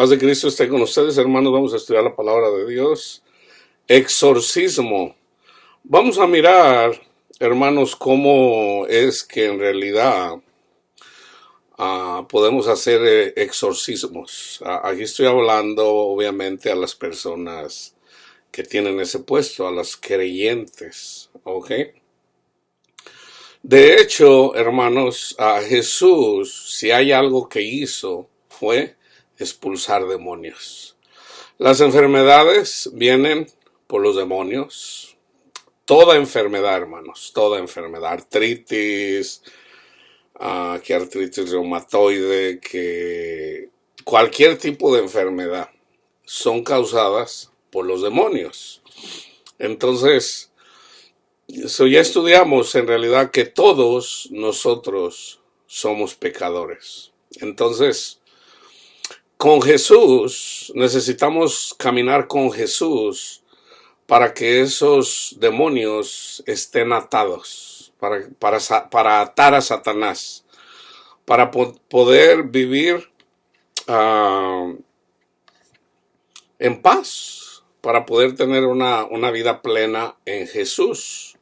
La paz de Cristo esté con ustedes, hermanos. Vamos a estudiar la palabra de Dios. Exorcismo. Vamos a mirar, hermanos, cómo es que en realidad podemos hacer exorcismos. Aquí estoy hablando, obviamente, a las personas que tienen ese puesto, a las creyentes, ¿ok? De hecho, hermanos, a Jesús, si hay algo que hizo, fue expulsar demonios. Las enfermedades vienen por los demonios. Toda enfermedad, hermanos, toda enfermedad, artritis, que artritis reumatoide, que cualquier tipo de enfermedad son causadas por los demonios. Entonces, ya estudiamos en realidad que todos nosotros somos pecadores. Entonces, con Jesús, necesitamos caminar con Jesús para que esos demonios estén atados, para atar a Satanás, para poder vivir en paz, para poder tener una vida plena en Jesús.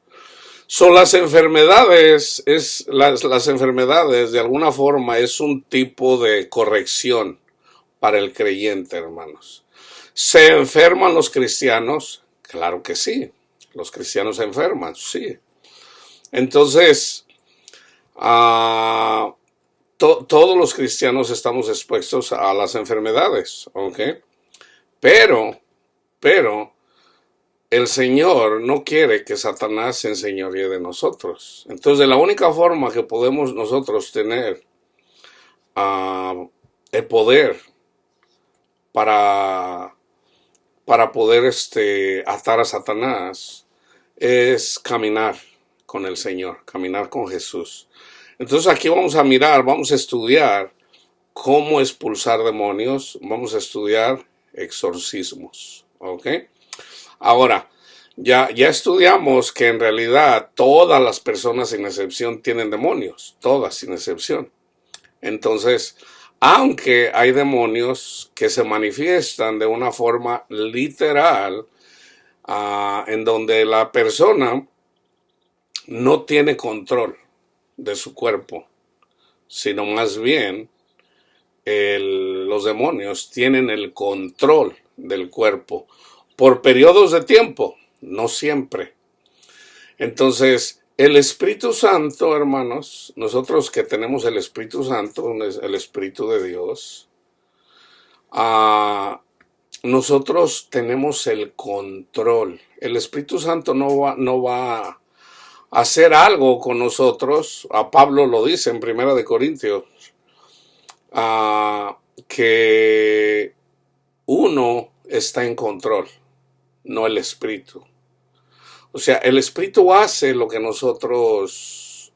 Son las enfermedades, las enfermedades de alguna forma es un tipo de corrección para el creyente, hermanos. ¿Se enferman los cristianos? Claro que sí. Los cristianos se enferman, sí. Entonces, todos los cristianos estamos expuestos a las enfermedades, ¿ok? Pero, el Señor no quiere que Satanás se enseñoree de nosotros. Entonces, la única forma que podemos nosotros tener el poder para poder atar a Satanás es caminar con el Señor, caminar con Jesús. Entonces aquí vamos a estudiar cómo expulsar demonios, vamos a estudiar exorcismos, ¿ok? Ahora, ya estudiamos que en realidad todas las personas sin excepción tienen demonios, todas sin excepción. Entonces, aunque hay demonios que se manifiestan de una forma literal, en donde la persona no tiene control de su cuerpo, sino más bien los demonios tienen el control del cuerpo por periodos de tiempo, no siempre. Entonces, el Espíritu Santo, hermanos, nosotros que tenemos el Espíritu Santo, el Espíritu de Dios, nosotros tenemos el control. El Espíritu Santo no va a hacer algo con nosotros. A Pablo lo dice en 1 Corintios, que uno está en control, no el Espíritu. O sea, el Espíritu hace lo que nosotros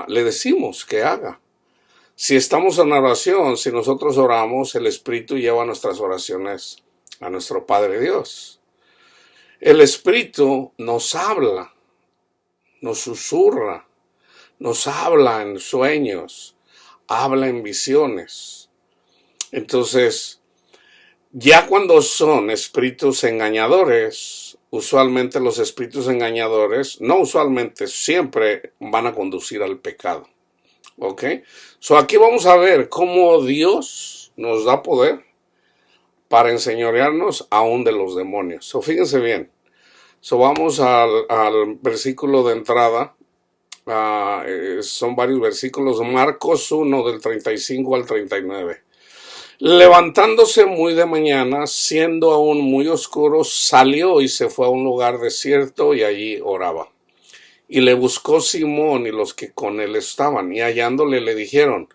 le decimos que haga. Si estamos en oración, si nosotros oramos, el Espíritu lleva nuestras oraciones a nuestro Padre Dios. El Espíritu nos habla, nos susurra, nos habla en sueños, habla en visiones. Entonces, ya cuando son espíritus engañadores, usualmente los espíritus engañadores, no usualmente, siempre van a conducir al pecado. ¿Ok? So aquí vamos a ver cómo Dios nos da poder para enseñorearnos aún de los demonios. So fíjense bien. So vamos al versículo de entrada. Son varios versículos. Marcos 1 del 35 al 39. Levantándose muy de mañana, siendo aún muy oscuro, salió y se fue a un lugar desierto y allí oraba. Y le buscó Simón y los que con él estaban, y hallándole le dijeron: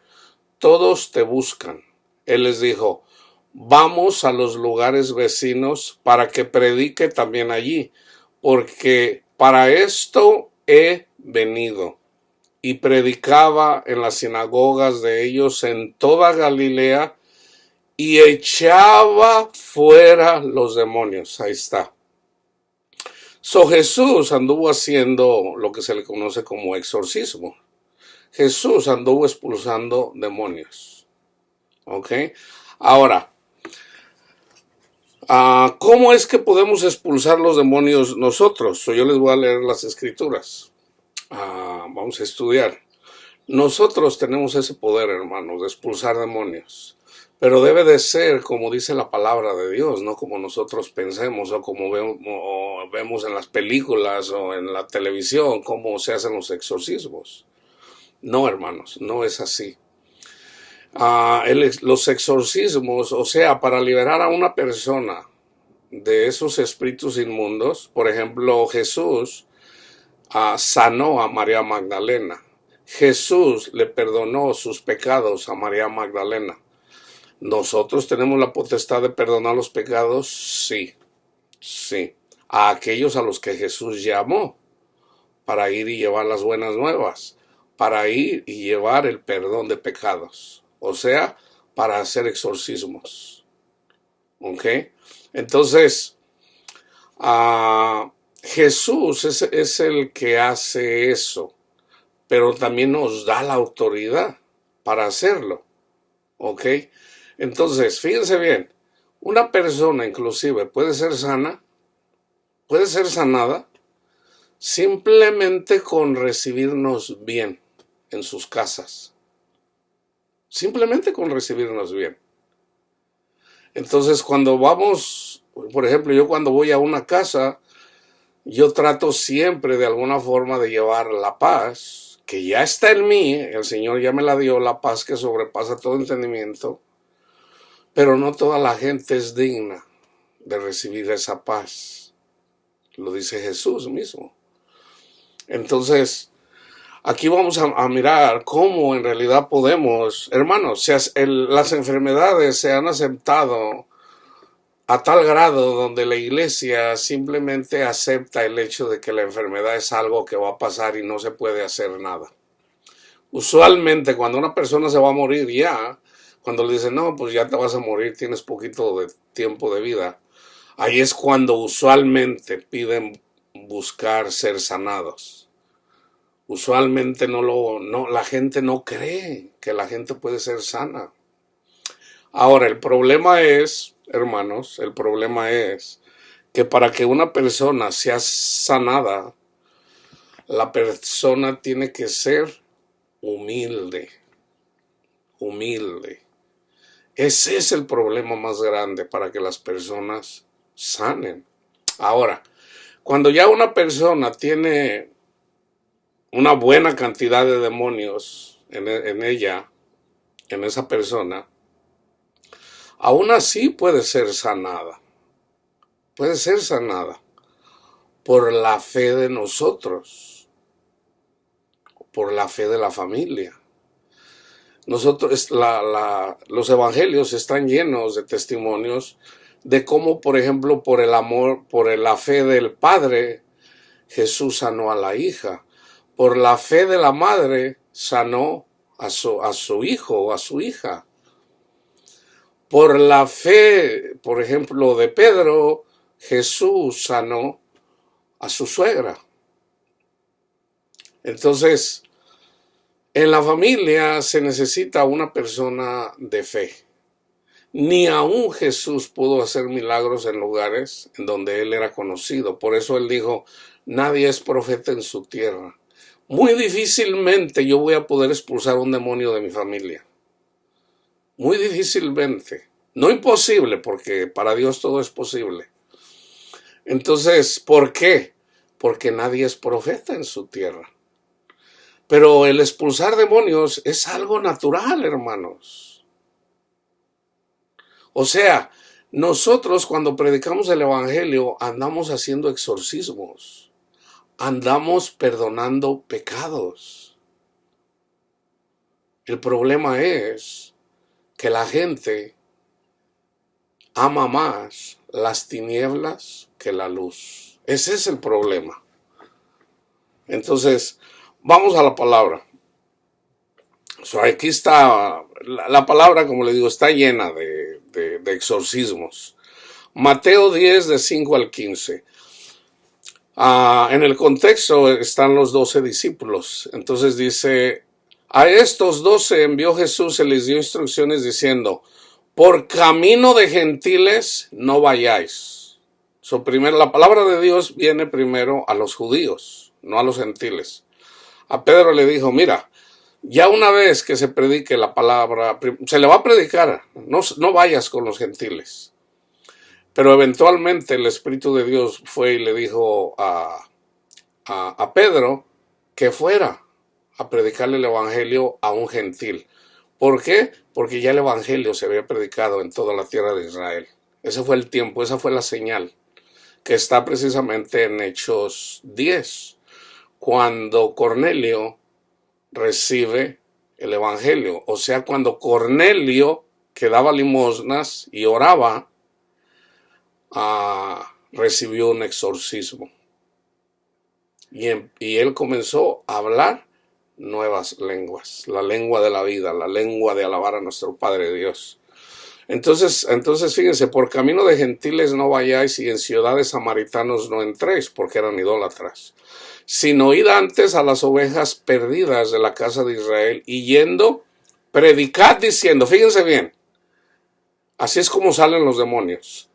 todos te buscan. Él les dijo: vamos a los lugares vecinos para que predique también allí, porque para esto he venido. Y predicaba en las sinagogas de ellos en toda Galilea, y echaba fuera los demonios. Ahí está. So Jesús anduvo haciendo lo que se le conoce como exorcismo. Jesús anduvo expulsando demonios. ¿Ok? Ahora, ¿cómo es que podemos expulsar los demonios nosotros? Yo les voy a leer las escrituras. Vamos a estudiar. Nosotros tenemos ese poder, hermanos, de expulsar demonios. Pero debe de ser como dice la palabra de Dios, no como nosotros pensemos o como vemos en las películas o en la televisión, cómo se hacen los exorcismos. No, hermanos, no es así. Los exorcismos, o sea, para liberar a una persona de esos espíritus inmundos, por ejemplo, Jesús sanó a María Magdalena. Jesús le perdonó sus pecados a María Magdalena. ¿Nosotros tenemos la potestad de perdonar los pecados? Sí, sí. A aquellos a los que Jesús llamó para ir y llevar las buenas nuevas, para ir y llevar el perdón de pecados, o sea, para hacer exorcismos. ¿Ok? Entonces, Jesús es el que hace eso, pero también nos da la autoridad para hacerlo. ¿Ok? Entonces, fíjense bien, una persona inclusive puede ser sana, puede ser sanada, simplemente con recibirnos bien en sus casas. Simplemente con recibirnos bien. Entonces, cuando vamos, por ejemplo, yo cuando voy a una casa, yo trato siempre de alguna forma de llevar la paz, que ya está en mí, el Señor ya me la dio, la paz que sobrepasa todo entendimiento, pero no toda la gente es digna de recibir esa paz. Lo dice Jesús mismo. Entonces, aquí vamos a mirar cómo en realidad podemos, hermanos, las enfermedades se han aceptado a tal grado donde la iglesia simplemente acepta el hecho de que la enfermedad es algo que va a pasar y no se puede hacer nada. Usualmente cuando una persona se va a morir ya, cuando le dicen, no, pues ya te vas a morir, tienes poquito de tiempo de vida, ahí es cuando usualmente piden buscar ser sanados. Usualmente la gente no cree que la gente puede ser sana. Ahora, el problema es, hermanos, el problema es que para que una persona sea sanada, la persona tiene que ser humilde. Humilde. Ese es el problema más grande para que las personas sanen. Ahora, cuando ya una persona tiene una buena cantidad de demonios en ella, en esa persona, aún así puede ser sanada. Puede ser sanada por la fe de nosotros, por la fe de la familia. Nosotros, los evangelios están llenos de testimonios de cómo, por ejemplo, por el amor, por la fe del padre, Jesús sanó a la hija. Por la fe de la madre, sanó a su hijo o a su hija. Por la fe, por ejemplo, de Pedro, Jesús sanó a su suegra. Entonces, en la familia se necesita una persona de fe. Ni aún Jesús pudo hacer milagros en lugares en donde él era conocido. Por eso él dijo, nadie es profeta en su tierra. Muy difícilmente yo voy a poder expulsar un demonio de mi familia. Muy difícilmente. No imposible, porque para Dios todo es posible. Entonces, ¿por qué? Porque nadie es profeta en su tierra. Pero el expulsar demonios es algo natural, hermanos. O sea, nosotros cuando predicamos el evangelio andamos haciendo exorcismos. Andamos perdonando pecados. El problema es que la gente ama más las tinieblas que la luz. Ese es el problema. Entonces, vamos a la palabra. Aquí está, la palabra, como le digo, está llena de exorcismos. Mateo 10, de 5 al 15. En el contexto están los 12 discípulos. Entonces dice, A estos 12 envió Jesús y les dio instrucciones diciendo, por camino de gentiles no vayáis. La palabra de Dios viene primero a los judíos, no a los gentiles. A Pedro le dijo, mira, ya una vez que se predique la palabra, se le va a predicar, no vayas con los gentiles. Pero eventualmente el Espíritu de Dios fue y le dijo a Pedro que fuera a predicarle el Evangelio a un gentil. ¿Por qué? Porque ya el Evangelio se había predicado en toda la tierra de Israel. Ese fue el tiempo, esa fue la señal, que está precisamente en Hechos 10, cuando Cornelio recibe el Evangelio. O sea, cuando Cornelio, que daba limosnas y oraba, recibió un exorcismo. Y él comenzó a hablar nuevas lenguas, la lengua de la vida, la lengua de alabar a nuestro Padre Dios. Entonces fíjense, por camino de gentiles no vayáis y en ciudades samaritanos no entréis, porque eran idólatras, sino id antes a las ovejas perdidas de la casa de Israel y yendo, predicad diciendo, fíjense bien, así es como salen los demonios,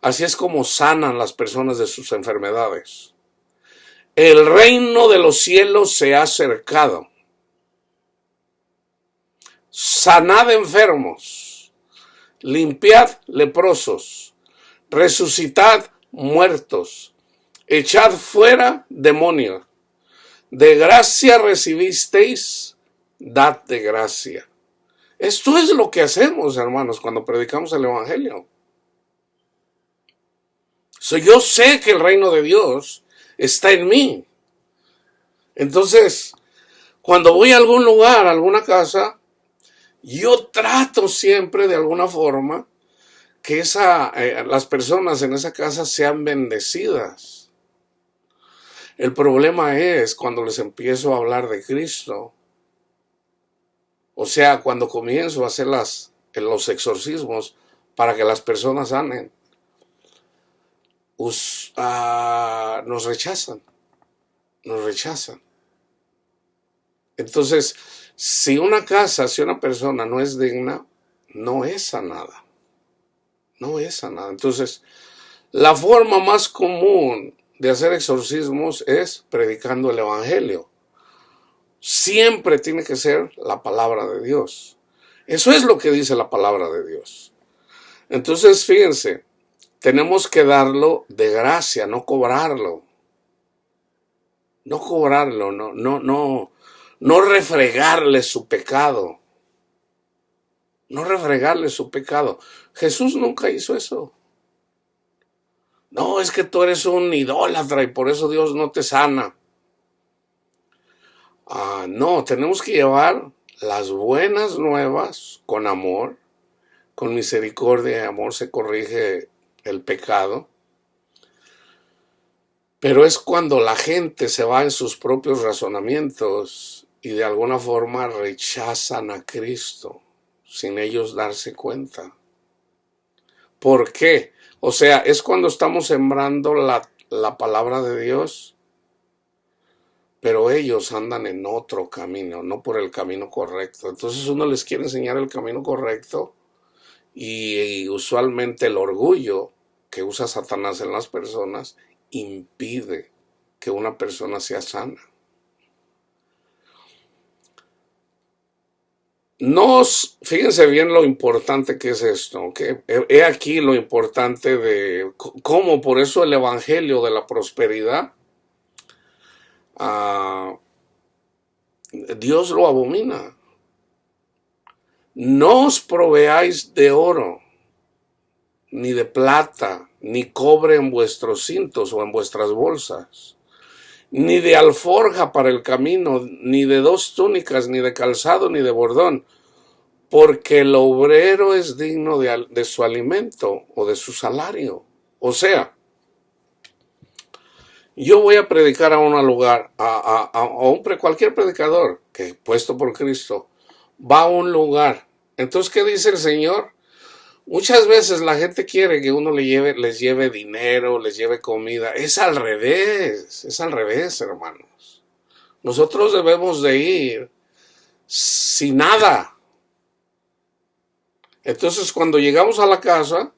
así es como sanan las personas de sus enfermedades. El reino de los cielos se ha acercado. Sanad enfermos, limpiad leprosos, resucitad muertos, echad fuera demonios. De gracia recibisteis, dad de gracia. Esto es lo que hacemos, hermanos, cuando predicamos el Evangelio. Yo sé que el reino de Dios está en mí. Entonces, cuando voy a algún lugar, a alguna casa, yo trato siempre de alguna forma que las personas en esa casa sean bendecidas. El problema es cuando les empiezo a hablar de Cristo. O sea, cuando comienzo a hacer los exorcismos para que las personas sanen, nos rechazan. Entonces, si una persona no es digna, no es sanada. Entonces, la forma más común de hacer exorcismos es predicando el Evangelio. Siempre tiene que ser la palabra de Dios. Eso es lo que dice la palabra de Dios. Entonces, fíjense, tenemos que darlo de gracia, no cobrarlo. No refregarle su pecado. Jesús nunca hizo eso. No, es que tú eres un idólatra y por eso Dios no te sana. No, tenemos que llevar las buenas nuevas con amor, con misericordia y amor se corrige el pecado. Pero es cuando la gente se va en sus propios razonamientos y de alguna forma rechazan a Cristo sin ellos darse cuenta. ¿Por qué? O sea, es cuando estamos sembrando la palabra de Dios, pero ellos andan en otro camino, no por el camino correcto. Entonces uno les quiere enseñar el camino correcto y usualmente el orgullo que usa Satanás en las personas impide que una persona sea sana. Fíjense bien lo importante que es esto, ¿okay? He aquí lo importante de cómo por eso el evangelio de la prosperidad, Dios lo abomina. No os proveáis de oro, ni de plata, ni cobre en vuestros cintos o en vuestras bolsas, ni de alforja para el camino, ni de 2 túnicas, ni de calzado, ni de bordón, porque el obrero es digno de su alimento o de su salario. O sea, yo voy a predicar a un lugar, cualquier predicador que puesto por Cristo va a un lugar. Entonces, ¿qué dice el Señor? Muchas veces la gente quiere que uno les lleve dinero, les lleve comida. Es al revés, hermanos. Nosotros debemos de ir sin nada. Entonces, cuando llegamos a la casa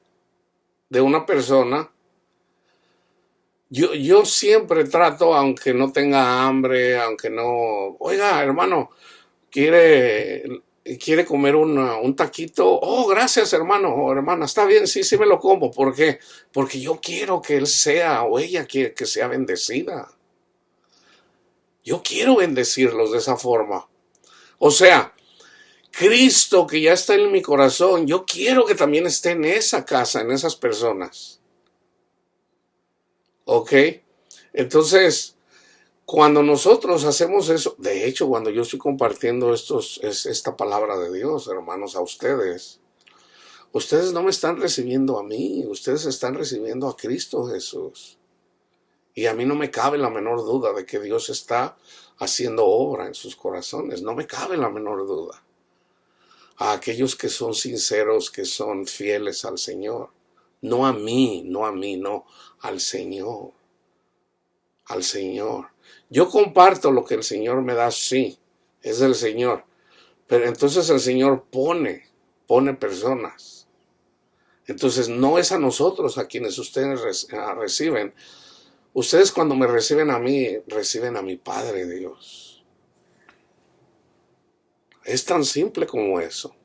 de una persona, yo siempre trato, aunque no tenga hambre, aunque no, oiga, hermano, quiere comer un taquito. Oh, gracias, hermano o hermana, está bien, sí, sí me lo como. ¿Por qué? Porque yo quiero que él sea o ella quiere que sea bendecida. Yo quiero bendecirlos de esa forma. O sea, Cristo que ya está en mi corazón, yo quiero que también esté en esa casa, en esas personas. ¿Ok? Entonces, cuando nosotros hacemos eso, de hecho, cuando yo estoy compartiendo esta palabra de Dios, hermanos, a ustedes no me están recibiendo a mí, ustedes están recibiendo a Cristo Jesús. Y a mí no me cabe la menor duda de que Dios está haciendo obra en sus corazones, no me cabe la menor duda. A aquellos que son sinceros, que son fieles al Señor. No a mí, no, al Señor. Al Señor. Yo comparto lo que el Señor me da, sí, es del Señor. Pero entonces el Señor pone personas. Entonces no es a nosotros a quienes ustedes reciben. Ustedes cuando me reciben a mí, reciben a mi Padre Dios. Es tan simple como eso.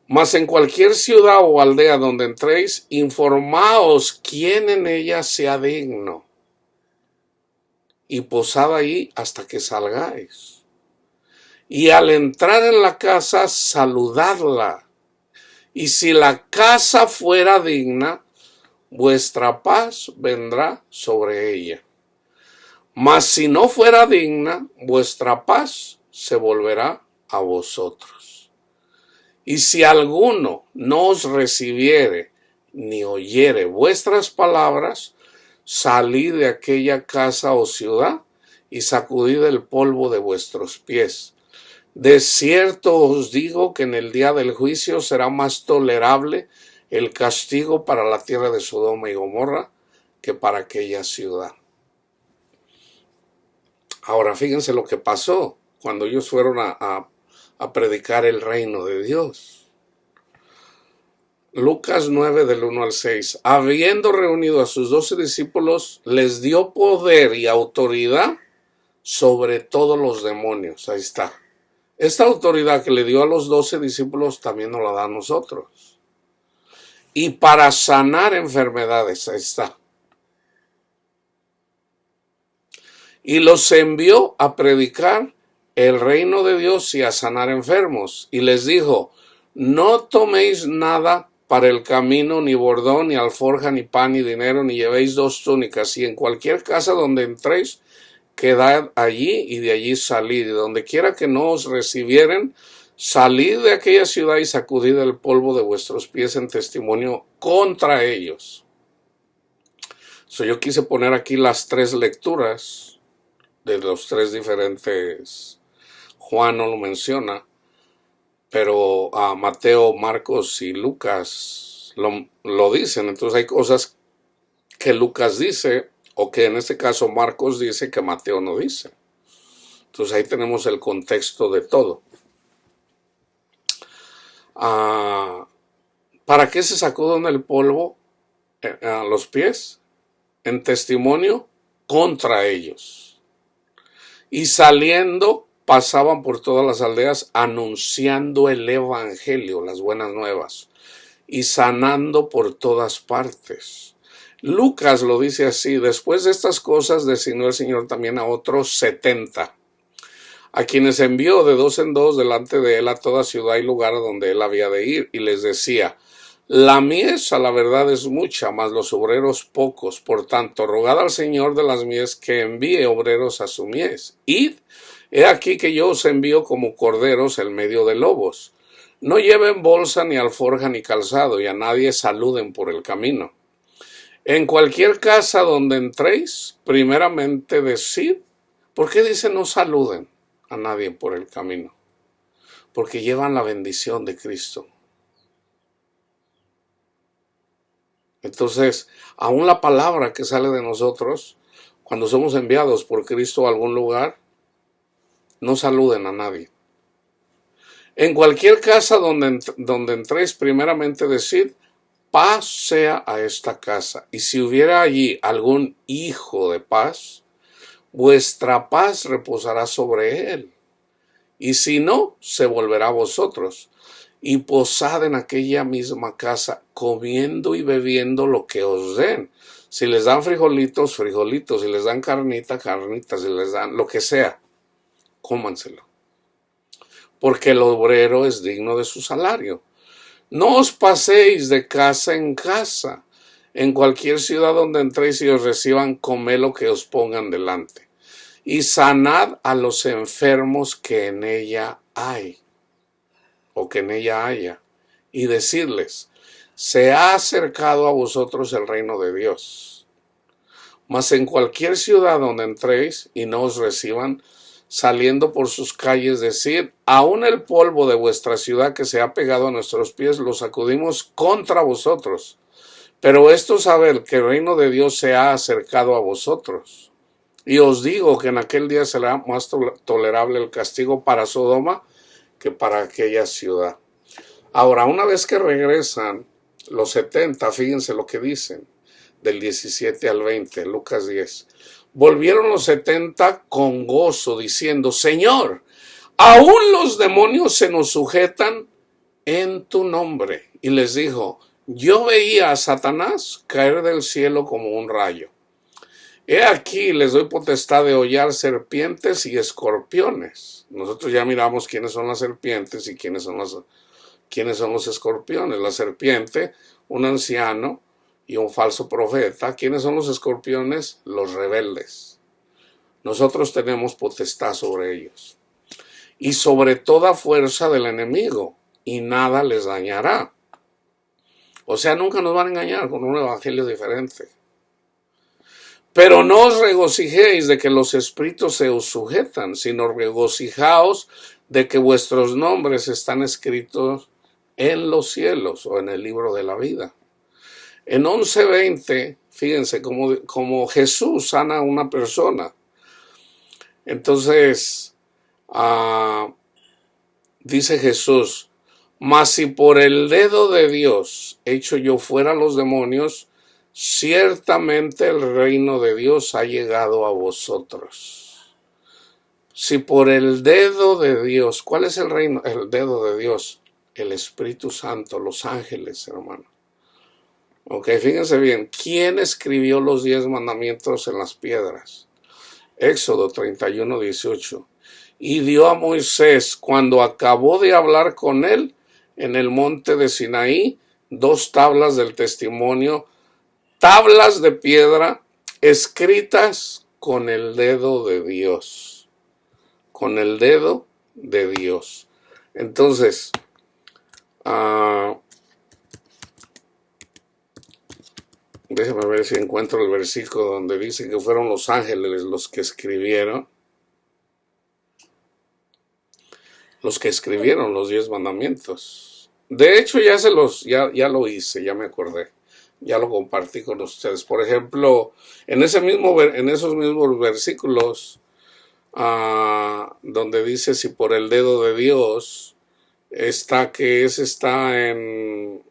Mas en cualquier ciudad o aldea donde entréis, informaos quién en ella sea digno, y posad ahí hasta que salgáis. Y al entrar en la casa, saludadla. Y si la casa fuera digna, vuestra paz vendrá sobre ella. Mas si no fuera digna, vuestra paz se volverá a vosotros. Y si alguno no os recibiere ni oyere vuestras palabras, salid de aquella casa o ciudad y sacudid el polvo de vuestros pies. De cierto os digo que en el día del juicio será más tolerable el castigo para la tierra de Sodoma y Gomorra que para aquella ciudad. Ahora fíjense lo que pasó cuando ellos fueron a predicar el reino de Dios. Lucas 9 del 1 al 6. Habiendo reunido a sus 12 discípulos, les dio poder y autoridad sobre todos los demonios. Ahí está. Esta autoridad que le dio a los 12 discípulos también nos la da a nosotros. Y para sanar enfermedades, ahí está. Y los envió a predicar el reino de Dios y a sanar enfermos. Y les dijo, no toméis nada para el camino, ni bordón, ni alforja, ni pan, ni dinero, ni llevéis 2 túnicas. Y en cualquier casa donde entréis, quedad allí y de allí salid. Y donde quiera que no os recibieren, salid de aquella ciudad y sacudid el polvo de vuestros pies en testimonio contra ellos. Yo quise poner aquí las 3 lecturas de los 3 diferentes. Juan no lo menciona, pero Mateo, Marcos y Lucas lo dicen. Entonces hay cosas que Lucas dice, o que en este caso Marcos dice que Mateo no dice. Entonces ahí tenemos el contexto de todo. ¿Para qué se sacuden el polvo a los pies? En testimonio contra ellos. Y saliendo, pasaban por todas las aldeas anunciando el evangelio, las buenas nuevas, y sanando por todas partes. Lucas lo dice así: después de estas cosas designó el Señor también a otros 70, a quienes envió de 2 en 2 delante de él a toda ciudad y lugar a donde él había de ir, y les decía, la mies a la verdad es mucha, mas los obreros pocos. Por tanto, rogad al Señor de las mies que envíe obreros a su mies. Id, he aquí que yo os envío como corderos en medio de lobos. No lleven bolsa, ni alforja, ni calzado, y a nadie saluden por el camino. En cualquier casa donde entréis, primeramente decid. ¿Por qué dice no saluden a nadie por el camino? Porque llevan la bendición de Cristo. Entonces, aún la palabra que sale de nosotros, cuando somos enviados por Cristo a algún lugar, no saluden a nadie. En cualquier casa donde entréis, primeramente decid, paz sea a esta casa. Y si hubiera allí algún hijo de paz, vuestra paz reposará sobre él. Y si no, se volverá a vosotros. Y posad en aquella misma casa, comiendo y bebiendo lo que os den. Si les dan frijolitos, frijolitos. Si les dan carnita, carnita. Si les dan lo que sea, cómanselo. Porque el obrero es digno de su salario. No os paséis de casa en casa. En cualquier ciudad donde entréis y os reciban, comed lo que os pongan delante. Y sanad a los enfermos que en ella hay, o que en ella haya. Y decidles, se ha acercado a vosotros el reino de Dios. Mas en cualquier ciudad donde entréis y no os reciban, saliendo por sus calles, decir, aún el polvo de vuestra ciudad que se ha pegado a nuestros pies, lo sacudimos contra vosotros. Pero esto saber que el reino de Dios se ha acercado a vosotros. Y os digo que en aquel día será más tolerable el castigo para Sodoma que para aquella ciudad. Ahora, una vez que regresan los 70, fíjense lo que dicen, del 17 al 20, Lucas 10. Volvieron los 70 con gozo, diciendo, Señor, aún los demonios se nos sujetan en tu nombre. Y les dijo, yo veía a Satanás caer del cielo como un rayo. He aquí, les doy potestad de hollar serpientes y escorpiones. Nosotros ya miramos quiénes son las serpientes y quiénes son los escorpiones. La serpiente, un anciano y un falso profeta. ¿Quiénes son los escorpiones? Los rebeldes. Nosotros tenemos potestad sobre ellos. Y sobre toda fuerza del enemigo, y nada les dañará. O sea, nunca nos van a engañar con un evangelio diferente. Pero no os regocijéis de que los espíritus se os sujetan, sino regocijaos de que vuestros nombres están escritos en los cielos o en el libro de la vida. En 11:20, fíjense como Jesús sana a una persona. Entonces, dice Jesús, mas si por el dedo de Dios echo yo fuera los demonios, ciertamente el reino de Dios ha llegado a vosotros. Si por el dedo de Dios, ¿cuál es el reino? El dedo de Dios, el Espíritu Santo, los ángeles, hermano. Ok, fíjense bien, ¿quién escribió los 10 mandamientos en las piedras? Éxodo 31:18. Y dio a Moisés, cuando acabó de hablar con él, en el monte de Sinaí, 2 tablas del testimonio, tablas de piedra escritas con el dedo de Dios. Con el dedo de Dios. Entonces, déjame ver si encuentro el versículo donde dice que fueron los ángeles los que escribieron los 10 mandamientos. De hecho, ya lo hice, ya me acordé. Ya lo compartí con ustedes. Por ejemplo, en esos mismos versículos, donde dice si por el dedo de Dios, está en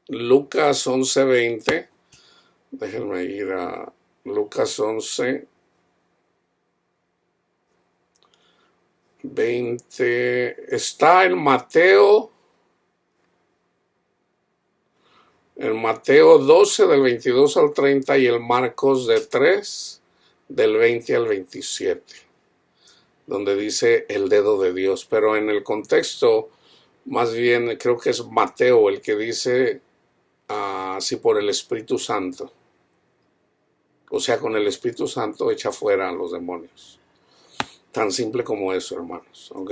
Lucas 11:20. Déjenme ir a Lucas 11:20. Está en Mateo 12 del 22 al 30 y el Marcos 3 del 20 al 27, donde dice el dedo de Dios. Pero en el contexto, más bien creo que es Mateo el que dice así por el Espíritu Santo. O sea, con el Espíritu Santo echa fuera a los demonios. Tan simple como eso, hermanos. ¿Ok?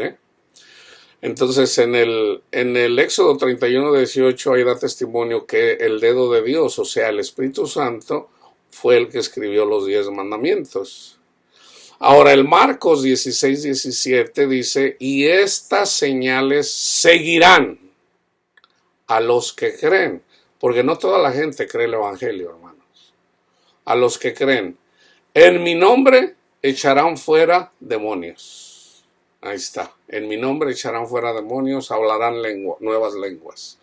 Entonces, en el Éxodo 31:18 ahí da testimonio que el dedo de Dios, o sea, el Espíritu Santo, fue el que escribió los 10 mandamientos. Ahora, el Marcos 16:17 dice, y estas señales seguirán a los que creen, porque no toda la gente cree el evangelio, hermanos. A los que creen, en mi nombre echarán fuera demonios. Ahí está. En mi nombre echarán fuera demonios, hablarán nuevas lenguas.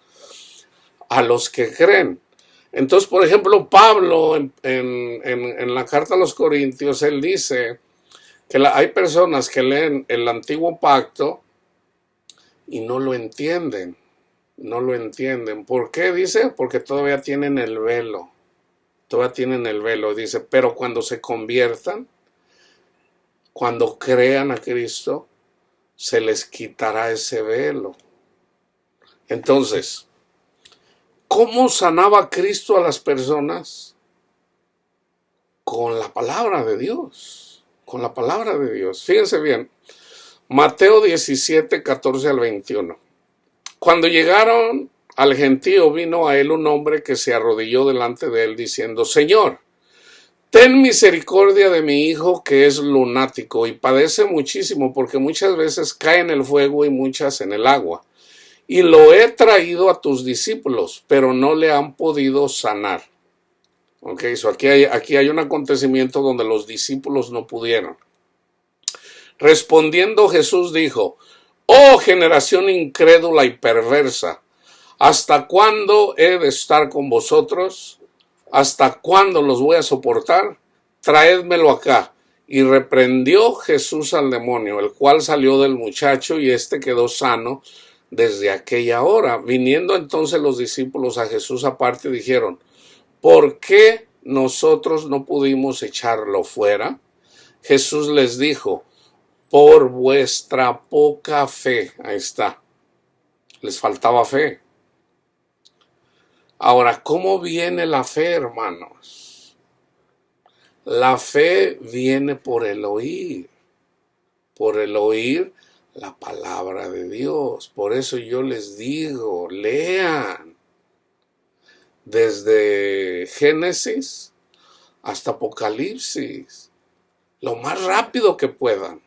A los que creen. Entonces, por ejemplo, Pablo en la carta a los Corintios, él dice que hay personas que leen el antiguo pacto y no lo entienden. No lo entienden. ¿Por qué? Dice, porque todavía tienen el velo. Todavía tienen el velo. Dice, pero cuando se conviertan, cuando crean a Cristo, se les quitará ese velo. Entonces, ¿cómo sanaba Cristo a las personas? Con la palabra de Dios. Con la palabra de Dios. Fíjense bien. Mateo 17, 14 al 21. Cuando llegaron al gentío, vino a él un hombre que se arrodilló delante de él diciendo, Señor, ten misericordia de mi hijo que es lunático y padece muchísimo porque muchas veces cae en el fuego y muchas en el agua. Y lo he traído a tus discípulos, pero no le han podido sanar. Ok, so aquí hay un acontecimiento donde los discípulos no pudieron. Respondiendo Jesús dijo, oh generación incrédula y perversa, ¿hasta cuándo he de estar con vosotros? ¿Hasta cuándo los voy a soportar? Traédmelo acá. Y reprendió Jesús al demonio, el cual salió del muchacho y éste quedó sano desde aquella hora. Viniendo entonces los discípulos a Jesús aparte dijeron, ¿por qué nosotros no pudimos echarlo fuera? Jesús les dijo, por vuestra poca fe. Ahí está. Les faltaba fe. Ahora, ¿cómo viene la fe, hermanos? La fe viene por el oír la palabra de Dios. Por eso yo les digo, lean desde Génesis hasta Apocalipsis, lo más rápido que puedan.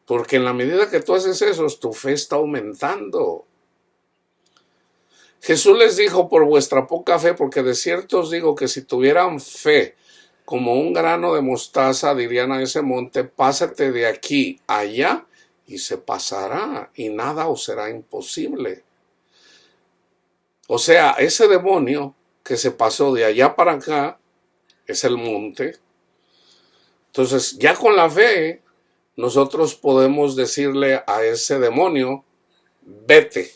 Porque en la medida que tú haces eso, tu fe está aumentando. Jesús les dijo, por vuestra poca fe, porque de cierto os digo que si tuvieran fe como un grano de mostaza, dirían a ese monte, pásate de aquí allá, y se pasará, y nada os será imposible. O sea, ese demonio que se pasó de allá para acá, es el monte. Entonces, ya con la fe, nosotros podemos decirle a ese demonio, vete.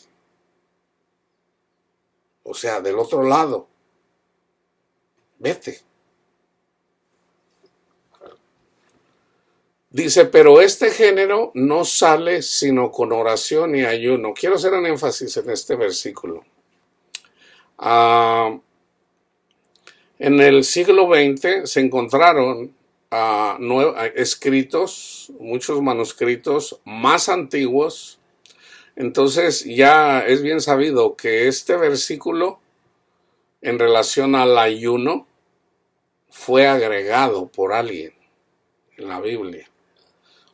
O sea, del otro lado, vete. Dice, pero este género no sale sino con oración y ayuno. Quiero hacer un énfasis en este versículo. En el siglo XX se encontraron escritos, muchos manuscritos más antiguos. Entonces ya es bien sabido que este versículo en relación al ayuno fue agregado por alguien en la Biblia.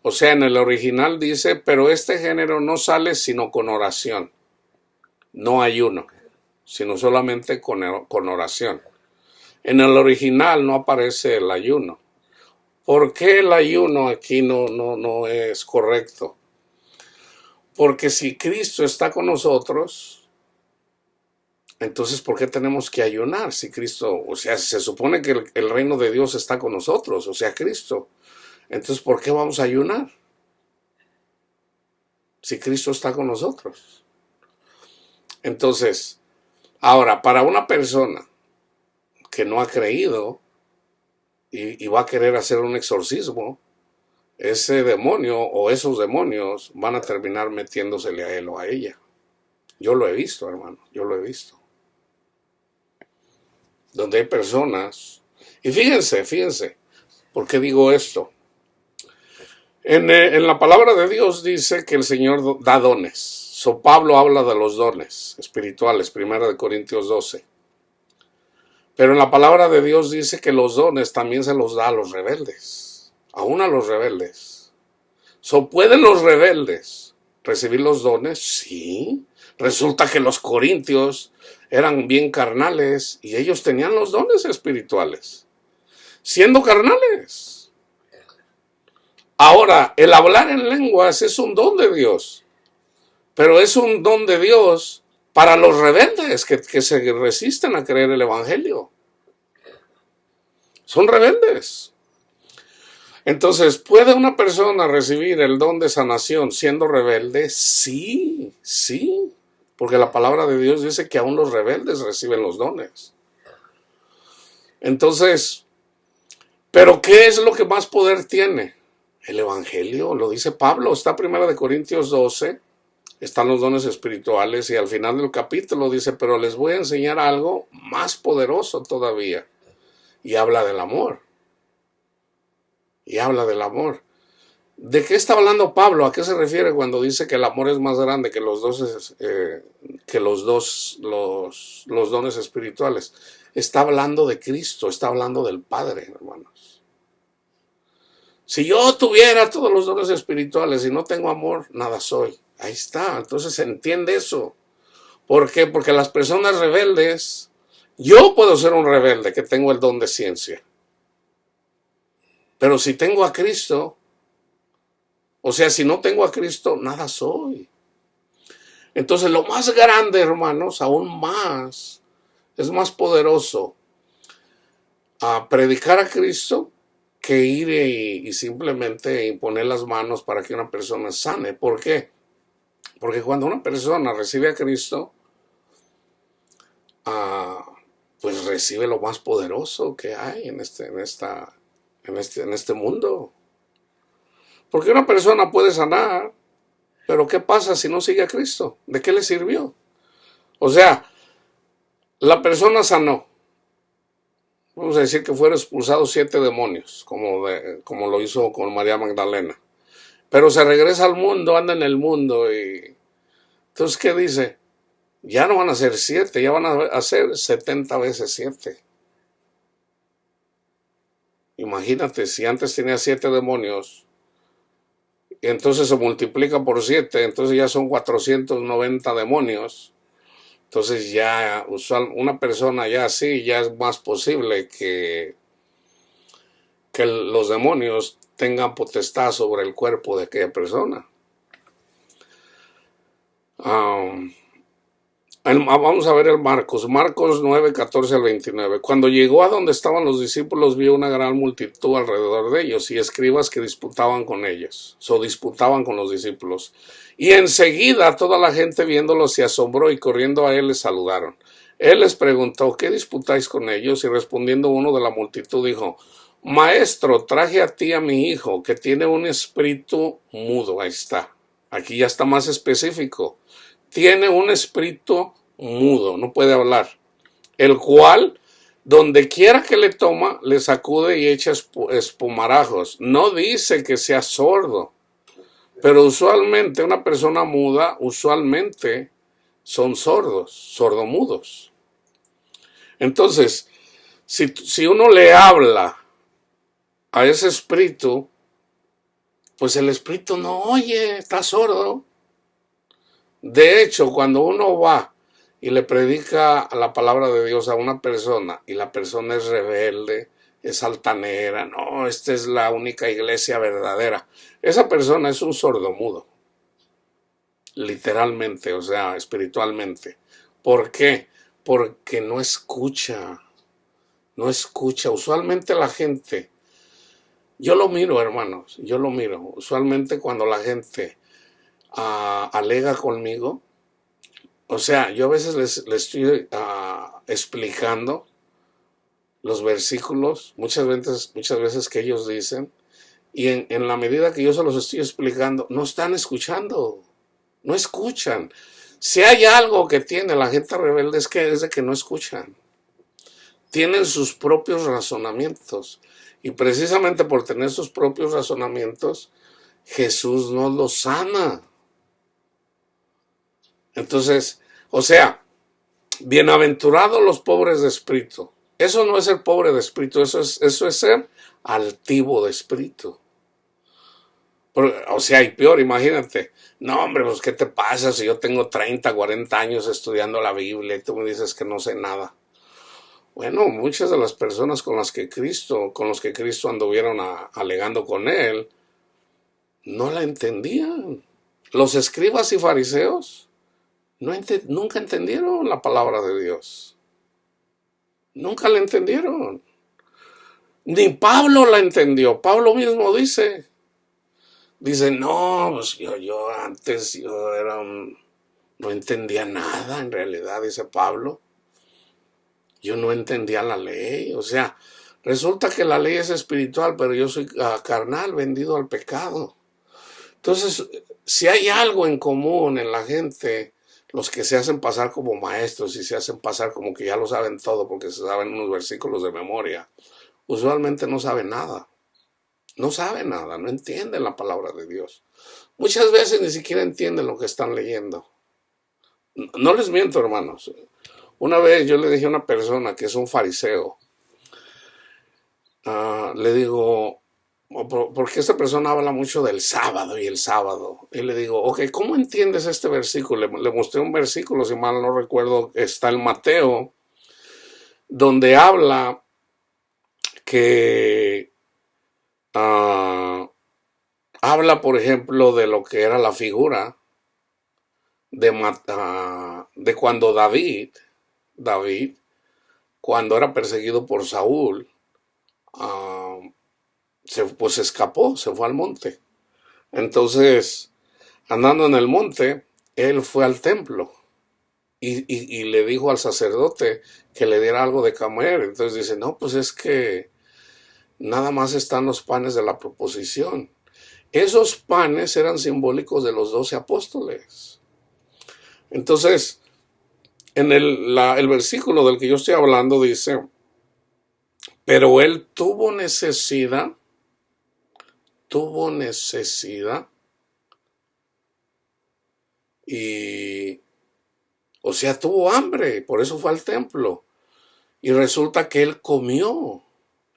O sea, en el original dice, pero este género no sale sino con oración, no ayuno, sino solamente con oración. En el original no aparece el ayuno. ¿Por qué el ayuno aquí no es correcto? Porque si Cristo está con nosotros, entonces ¿por qué tenemos que ayunar? Si Cristo, o sea, se supone que el reino de Dios está con nosotros, o sea, Cristo. Entonces, ¿por qué vamos a ayunar? Si Cristo está con nosotros. Entonces, ahora, para una persona que no ha creído y va a querer hacer un exorcismo, ese demonio o esos demonios van a terminar metiéndosele a él o a ella. Yo lo he visto, hermano, yo lo he visto. Donde hay personas, y fíjense, ¿por qué digo esto? En la palabra de Dios dice que el Señor da dones. So Pablo habla de los dones espirituales, 1 Corintios 12. Pero en la palabra de Dios dice que los dones también se los da a los rebeldes, aún a los rebeldes. So, ¿pueden los rebeldes recibir los dones? Sí. Resulta que los corintios eran bien carnales y ellos tenían los dones espirituales, siendo carnales. Ahora, el hablar en lenguas es un don de Dios, pero es un don de Dios para los rebeldes que se resisten a creer el Evangelio. Son rebeldes. Entonces, ¿puede una persona recibir el don de sanación siendo rebelde? Sí, sí, porque la palabra de Dios dice que aún los rebeldes reciben los dones. Entonces, ¿pero qué es lo que más poder tiene? El Evangelio, lo dice Pablo, está 1 Corintios 12, están los dones espirituales y al final del capítulo dice, pero les voy a enseñar algo más poderoso todavía. Y habla del amor. Y habla del amor. ¿De qué está hablando Pablo? ¿A qué se refiere cuando dice que el amor es más grande que los dones espirituales? Está hablando de Cristo, está hablando del Padre, hermanos. Si yo tuviera todos los dones espirituales y no tengo amor, nada soy. Ahí está, entonces se entiende eso. ¿Por qué? Porque las personas rebeldes, yo puedo ser un rebelde que tengo el don de ciencia. Pero si tengo a Cristo, o sea, si no tengo a Cristo, nada soy. Entonces lo más grande, hermanos, aún más, es más poderoso a predicar a Cristo que ir y simplemente imponer las manos para que una persona sane. ¿Por qué? Porque cuando una persona recibe a Cristo, pues recibe lo más poderoso que hay en este mundo. Porque una persona puede sanar, pero ¿qué pasa si no sigue a Cristo? ¿De qué le sirvió? O sea, la persona sanó. Vamos a decir que fueron expulsados 7 demonios, como lo hizo con María Magdalena. Pero se regresa al mundo, anda en el mundo y... Entonces, ¿qué dice? Ya no van a ser 7, ya van a ser 70 veces 7. Imagínate, si antes tenía 7 demonios, y entonces se multiplica por 7, entonces ya son 490 demonios. Entonces ya una persona ya así, ya es más posible que los demonios tengan potestad sobre el cuerpo de aquella persona. Vamos a ver el Marcos 9, 14 al 29. Cuando llegó a donde estaban los discípulos, vio una gran multitud alrededor de ellos y escribas que disputaban con ellos, disputaban con los discípulos. Y enseguida toda la gente viéndolos se asombró y corriendo a él les saludaron. Él les preguntó, ¿qué disputáis con ellos? Y respondiendo uno de la multitud dijo, Maestro, traje a ti a mi hijo que tiene un espíritu mudo. Ahí está. Aquí ya está más específico. Tiene un espíritu mudo, no puede hablar, el cual, donde quiera que le toma, le sacude y echa espumarajos. No dice que sea sordo, pero usualmente una persona muda, usualmente son sordomudos. Entonces, si uno le habla a ese espíritu, pues el espíritu no oye, está sordo. De hecho, cuando uno va y le predica la palabra de Dios a una persona y la persona es rebelde, es altanera, no, esta es la única iglesia verdadera, esa persona es un sordomudo, literalmente, o sea, espiritualmente. ¿Por qué? Porque no escucha. Usualmente la gente, yo lo miro, hermanos, usualmente cuando la gente alega conmigo, o sea, yo a veces les estoy explicando los versículos, muchas veces que ellos dicen, y en la medida que yo se los estoy explicando, no están escuchando, no escuchan. Si hay algo que tiene la gente rebelde es de que no escuchan. Tienen sus propios razonamientos, y precisamente por tener sus propios razonamientos, Jesús no los sana. Entonces, o sea, bienaventurados los pobres de espíritu. Eso no es ser pobre de espíritu, eso es ser altivo de espíritu. O sea, y peor, imagínate. No, hombre, pues ¿qué te pasa si yo tengo 30, 40 años estudiando la Biblia y tú me dices que no sé nada? Bueno, muchas de las personas con los que Cristo anduvieron alegando con él, no la entendían. Los escribas y fariseos nunca entendieron la palabra de Dios. Nunca la entendieron. Ni Pablo la entendió. Pablo mismo dice, no, pues yo antes no entendía nada en realidad, dice Pablo. Yo no entendía la ley. O sea, resulta que la ley es espiritual, pero yo soy carnal, vendido al pecado. Entonces, si hay algo en común en la gente, los que se hacen pasar como maestros y se hacen pasar como que ya lo saben todo porque se saben unos versículos de memoria, usualmente no saben nada. No saben nada, no entienden la palabra de Dios. Muchas veces ni siquiera entienden lo que están leyendo. No les miento, hermanos. Una vez yo le dije a una persona que es un fariseo, le digo, porque esta persona habla mucho del sábado y el sábado. Y le digo, ok, ¿cómo entiendes este versículo? Le mostré un versículo, si mal no recuerdo, está en Mateo, donde habla que habla, por ejemplo, de lo que era la figura de cuando David, cuando era perseguido por Saúl, pues escapó, se fue al monte. Entonces, andando en el monte, él fue al templo y le dijo al sacerdote que le diera algo de comer. Entonces dice, no, pues es que nada más están los panes de la proposición. Esos panes eran simbólicos de los 12 apóstoles. Entonces, en el versículo del que yo estoy hablando dice, pero él tuvo necesidad, y, o sea, tuvo hambre, por eso fue al templo. Y resulta que él comió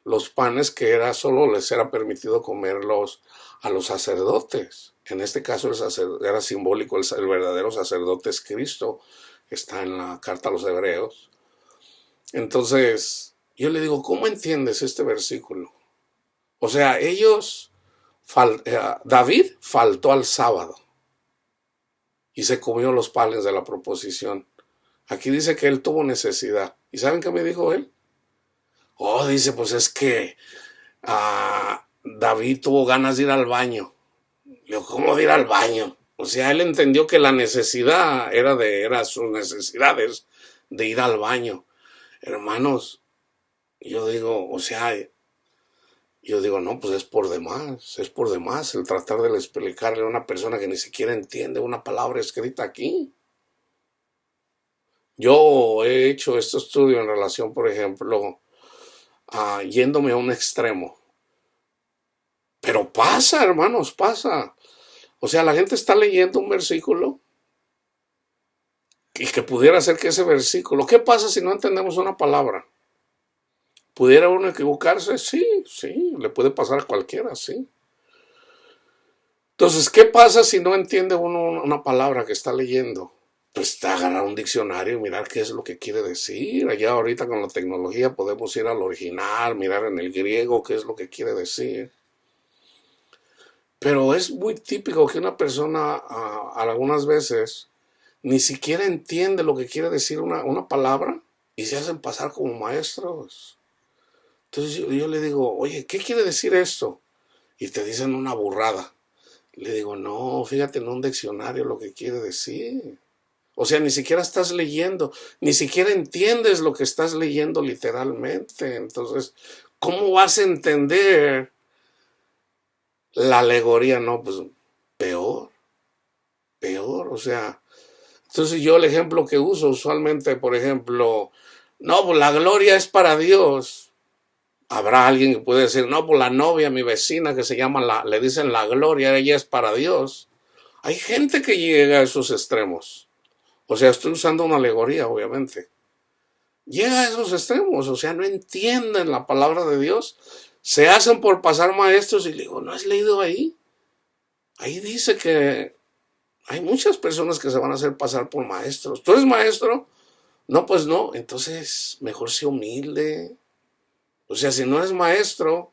los panes que solo les era permitido comerlos a los sacerdotes. En este caso era simbólico, el verdadero sacerdote es Cristo, está en la carta a los Hebreos. Entonces, yo le digo, ¿cómo entiendes este versículo? O sea, David faltó al sábado y se comió los panes de la proposición. Aquí dice que él tuvo necesidad. ¿Y saben qué me dijo él? Oh, dice, pues es que David tuvo ganas de ir al baño. Le digo, ¿cómo de ir al baño? O sea, él entendió que la necesidad era sus necesidades de ir al baño. Hermanos, yo digo, no, pues es por demás el tratar de explicarle a una persona que ni siquiera entiende una palabra escrita aquí. Yo he hecho este estudio en relación, por ejemplo, yéndome a un extremo. Pero pasa, hermanos, pasa. O sea, la gente está leyendo un versículo y que pudiera ser que ese versículo, ¿qué pasa si no entendemos una palabra? ¿Pudiera uno equivocarse? Sí, le puede pasar a cualquiera, sí. Entonces, ¿qué pasa si no entiende uno una palabra que está leyendo? Pues agarrar un diccionario y mirar qué es lo que quiere decir. Allá ahorita con la tecnología podemos ir al original, mirar en el griego qué es lo que quiere decir. Pero es muy típico que una persona algunas veces ni siquiera entiende lo que quiere decir una palabra y se hacen pasar como maestros. Entonces yo le digo, oye, ¿qué quiere decir esto? Y te dicen una burrada. Le digo, no, fíjate en un diccionario lo que quiere decir. O sea, ni siquiera estás leyendo, ni siquiera entiendes lo que estás leyendo literalmente. Entonces, ¿cómo vas a entender la alegoría? No, pues peor, o sea. Entonces yo el ejemplo que uso usualmente, por ejemplo, no, pues la gloria es para Dios. Habrá alguien que puede decir, no, pues la novia, mi vecina que se llama, le dicen la gloria, ella es para Dios. Hay gente que llega a esos extremos. O sea, estoy usando una alegoría, obviamente. Llega a esos extremos, o sea, no entienden la palabra de Dios. Se hacen por pasar maestros y le digo, ¿no has leído ahí? Ahí dice que hay muchas personas que se van a hacer pasar por maestros. ¿Tú eres maestro? No, pues no. Entonces, mejor sea humilde. O sea, si no eres maestro,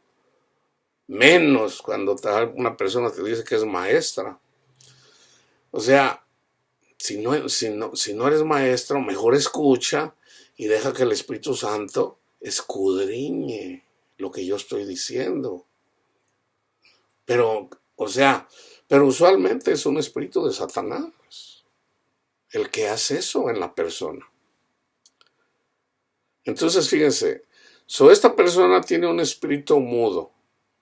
menos cuando una persona te dice que es maestra. O sea, si no eres maestro, mejor escucha y deja que el Espíritu Santo escudriñe lo que yo estoy diciendo. Pero, o sea, pero usualmente es un espíritu de Satanás el que hace eso en la persona. Entonces, fíjense, esta persona tiene un espíritu mudo,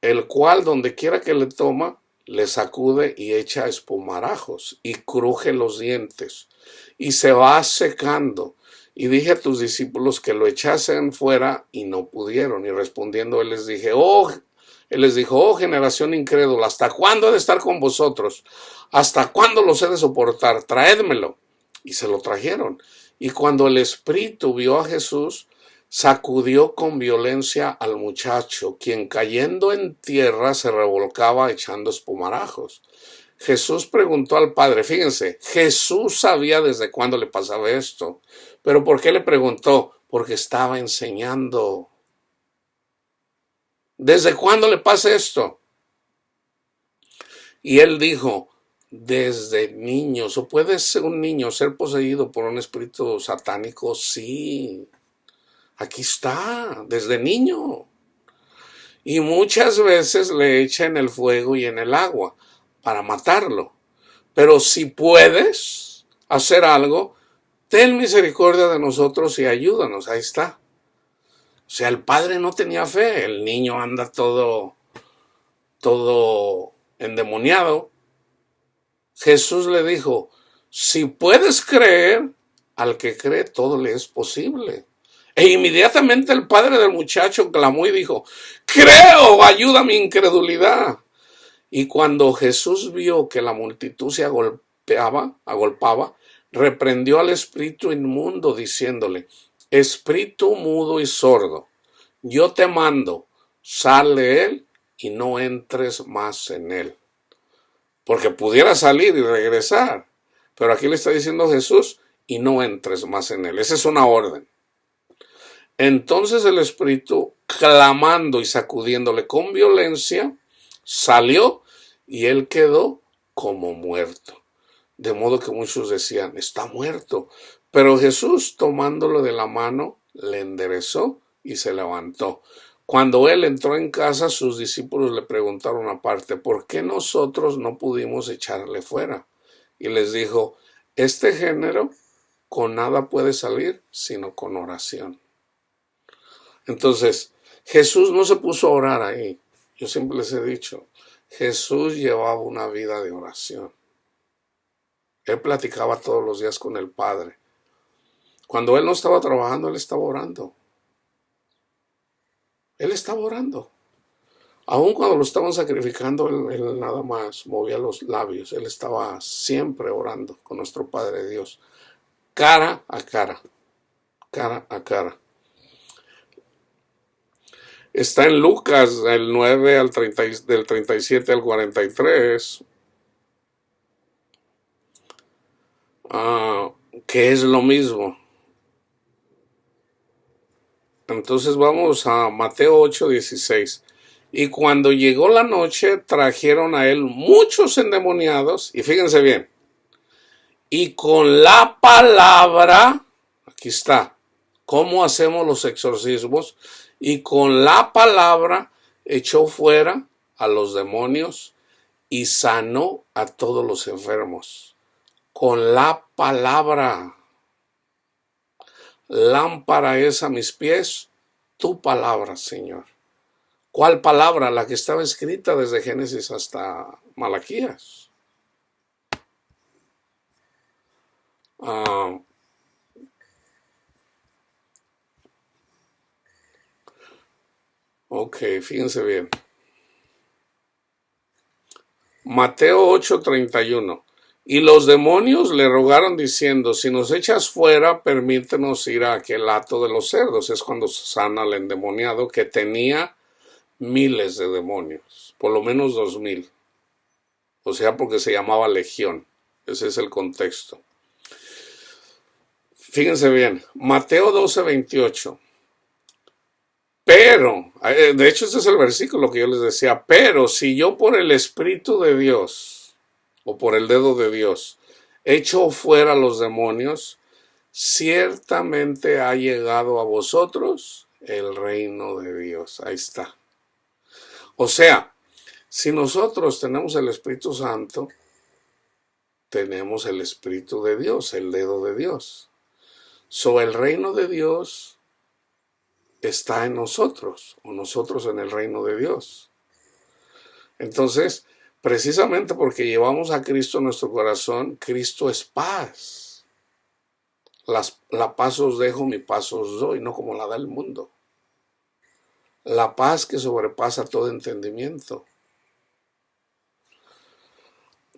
el cual donde quiera que le toma, le sacude y echa espumarajos y cruje los dientes y se va secando. Y dije a tus discípulos que lo echasen fuera y no pudieron. Y respondiendo él les dijo, oh generación incrédula, ¿hasta cuándo he de estar con vosotros? ¿Hasta cuándo los he de soportar? Traédmelo. Y se lo trajeron. Y cuando el espíritu vio a Jesús, sacudió con violencia al muchacho, quien cayendo en tierra se revolcaba echando espumarajos. Jesús preguntó al padre, fíjense, Jesús sabía desde cuándo le pasaba esto, pero ¿por qué le preguntó? Porque estaba enseñando. ¿Desde cuándo le pasa esto? Y él dijo, desde niños. ¿O puede ser un niño ser poseído por un espíritu satánico? Sí. Aquí está, desde niño. Y muchas veces le echa en el fuego y en el agua para matarlo. Pero si puedes hacer algo, ten misericordia de nosotros y ayúdanos. Ahí está. O sea, el padre no tenía fe. El niño anda todo endemoniado. Jesús le dijo, si puedes creer, al que cree todo le es posible. E inmediatamente el padre del muchacho clamó y dijo, creo, ayuda a mi incredulidad. Y cuando Jesús vio que la multitud se agolpaba, reprendió al espíritu inmundo diciéndole, espíritu mudo y sordo, yo te mando, sal de él y no entres más en él. Porque pudiera salir y regresar, pero aquí le está diciendo Jesús, y no entres más en él. Esa es una orden. Entonces el espíritu, clamando y sacudiéndole con violencia, salió y él quedó como muerto. De modo que muchos decían, está muerto. Pero Jesús, tomándolo de la mano, le enderezó y se levantó. Cuando él entró en casa, sus discípulos le preguntaron aparte, ¿por qué nosotros no pudimos echarle fuera? Y les dijo, este género con nada puede salir, sino con oración. Entonces, Jesús no se puso a orar ahí. Yo siempre les he dicho, Jesús llevaba una vida de oración. Él platicaba todos los días con el Padre. Cuando él no estaba trabajando, él estaba orando. Él estaba orando. Aun cuando lo estaban sacrificando, él nada más movía los labios. Él estaba siempre orando con nuestro Padre Dios. Cara a cara. Cara a cara. Está en Lucas, el 9 al 30, del 37 al 43, que es lo mismo. Entonces vamos a Mateo 8:16. Y cuando llegó la noche, trajeron a él muchos endemoniados, y fíjense bien, y con la palabra, aquí está, ¿cómo hacemos los exorcismos? Y con la palabra echó fuera a los demonios y sanó a todos los enfermos. Con la palabra. Lámpara es a mis pies tu palabra, Señor. ¿Cuál palabra? La que estaba escrita desde Génesis hasta Malaquías. Ok, fíjense bien. Mateo 8:31. Y los demonios le rogaron diciendo, si nos echas fuera, permítenos ir a aquel hato de los cerdos. Es cuando sana al endemoniado que tenía miles de demonios, por lo menos 2000. O sea, porque se llamaba legión. Ese es el contexto. Fíjense bien, Mateo 12:28. Pero, de hecho ese es el versículo que yo les decía, pero si yo por el Espíritu de Dios o por el dedo de Dios echo fuera los demonios, ciertamente ha llegado a vosotros el reino de Dios. Ahí está. O sea, si nosotros tenemos el Espíritu Santo, tenemos el Espíritu de Dios, el dedo de Dios. El reino de Dios está en nosotros, o nosotros en el reino de Dios. Entonces, precisamente porque llevamos a Cristo en nuestro corazón, Cristo es paz. La paz os dejo, mi paz os doy, no como la da el mundo. La paz que sobrepasa todo entendimiento.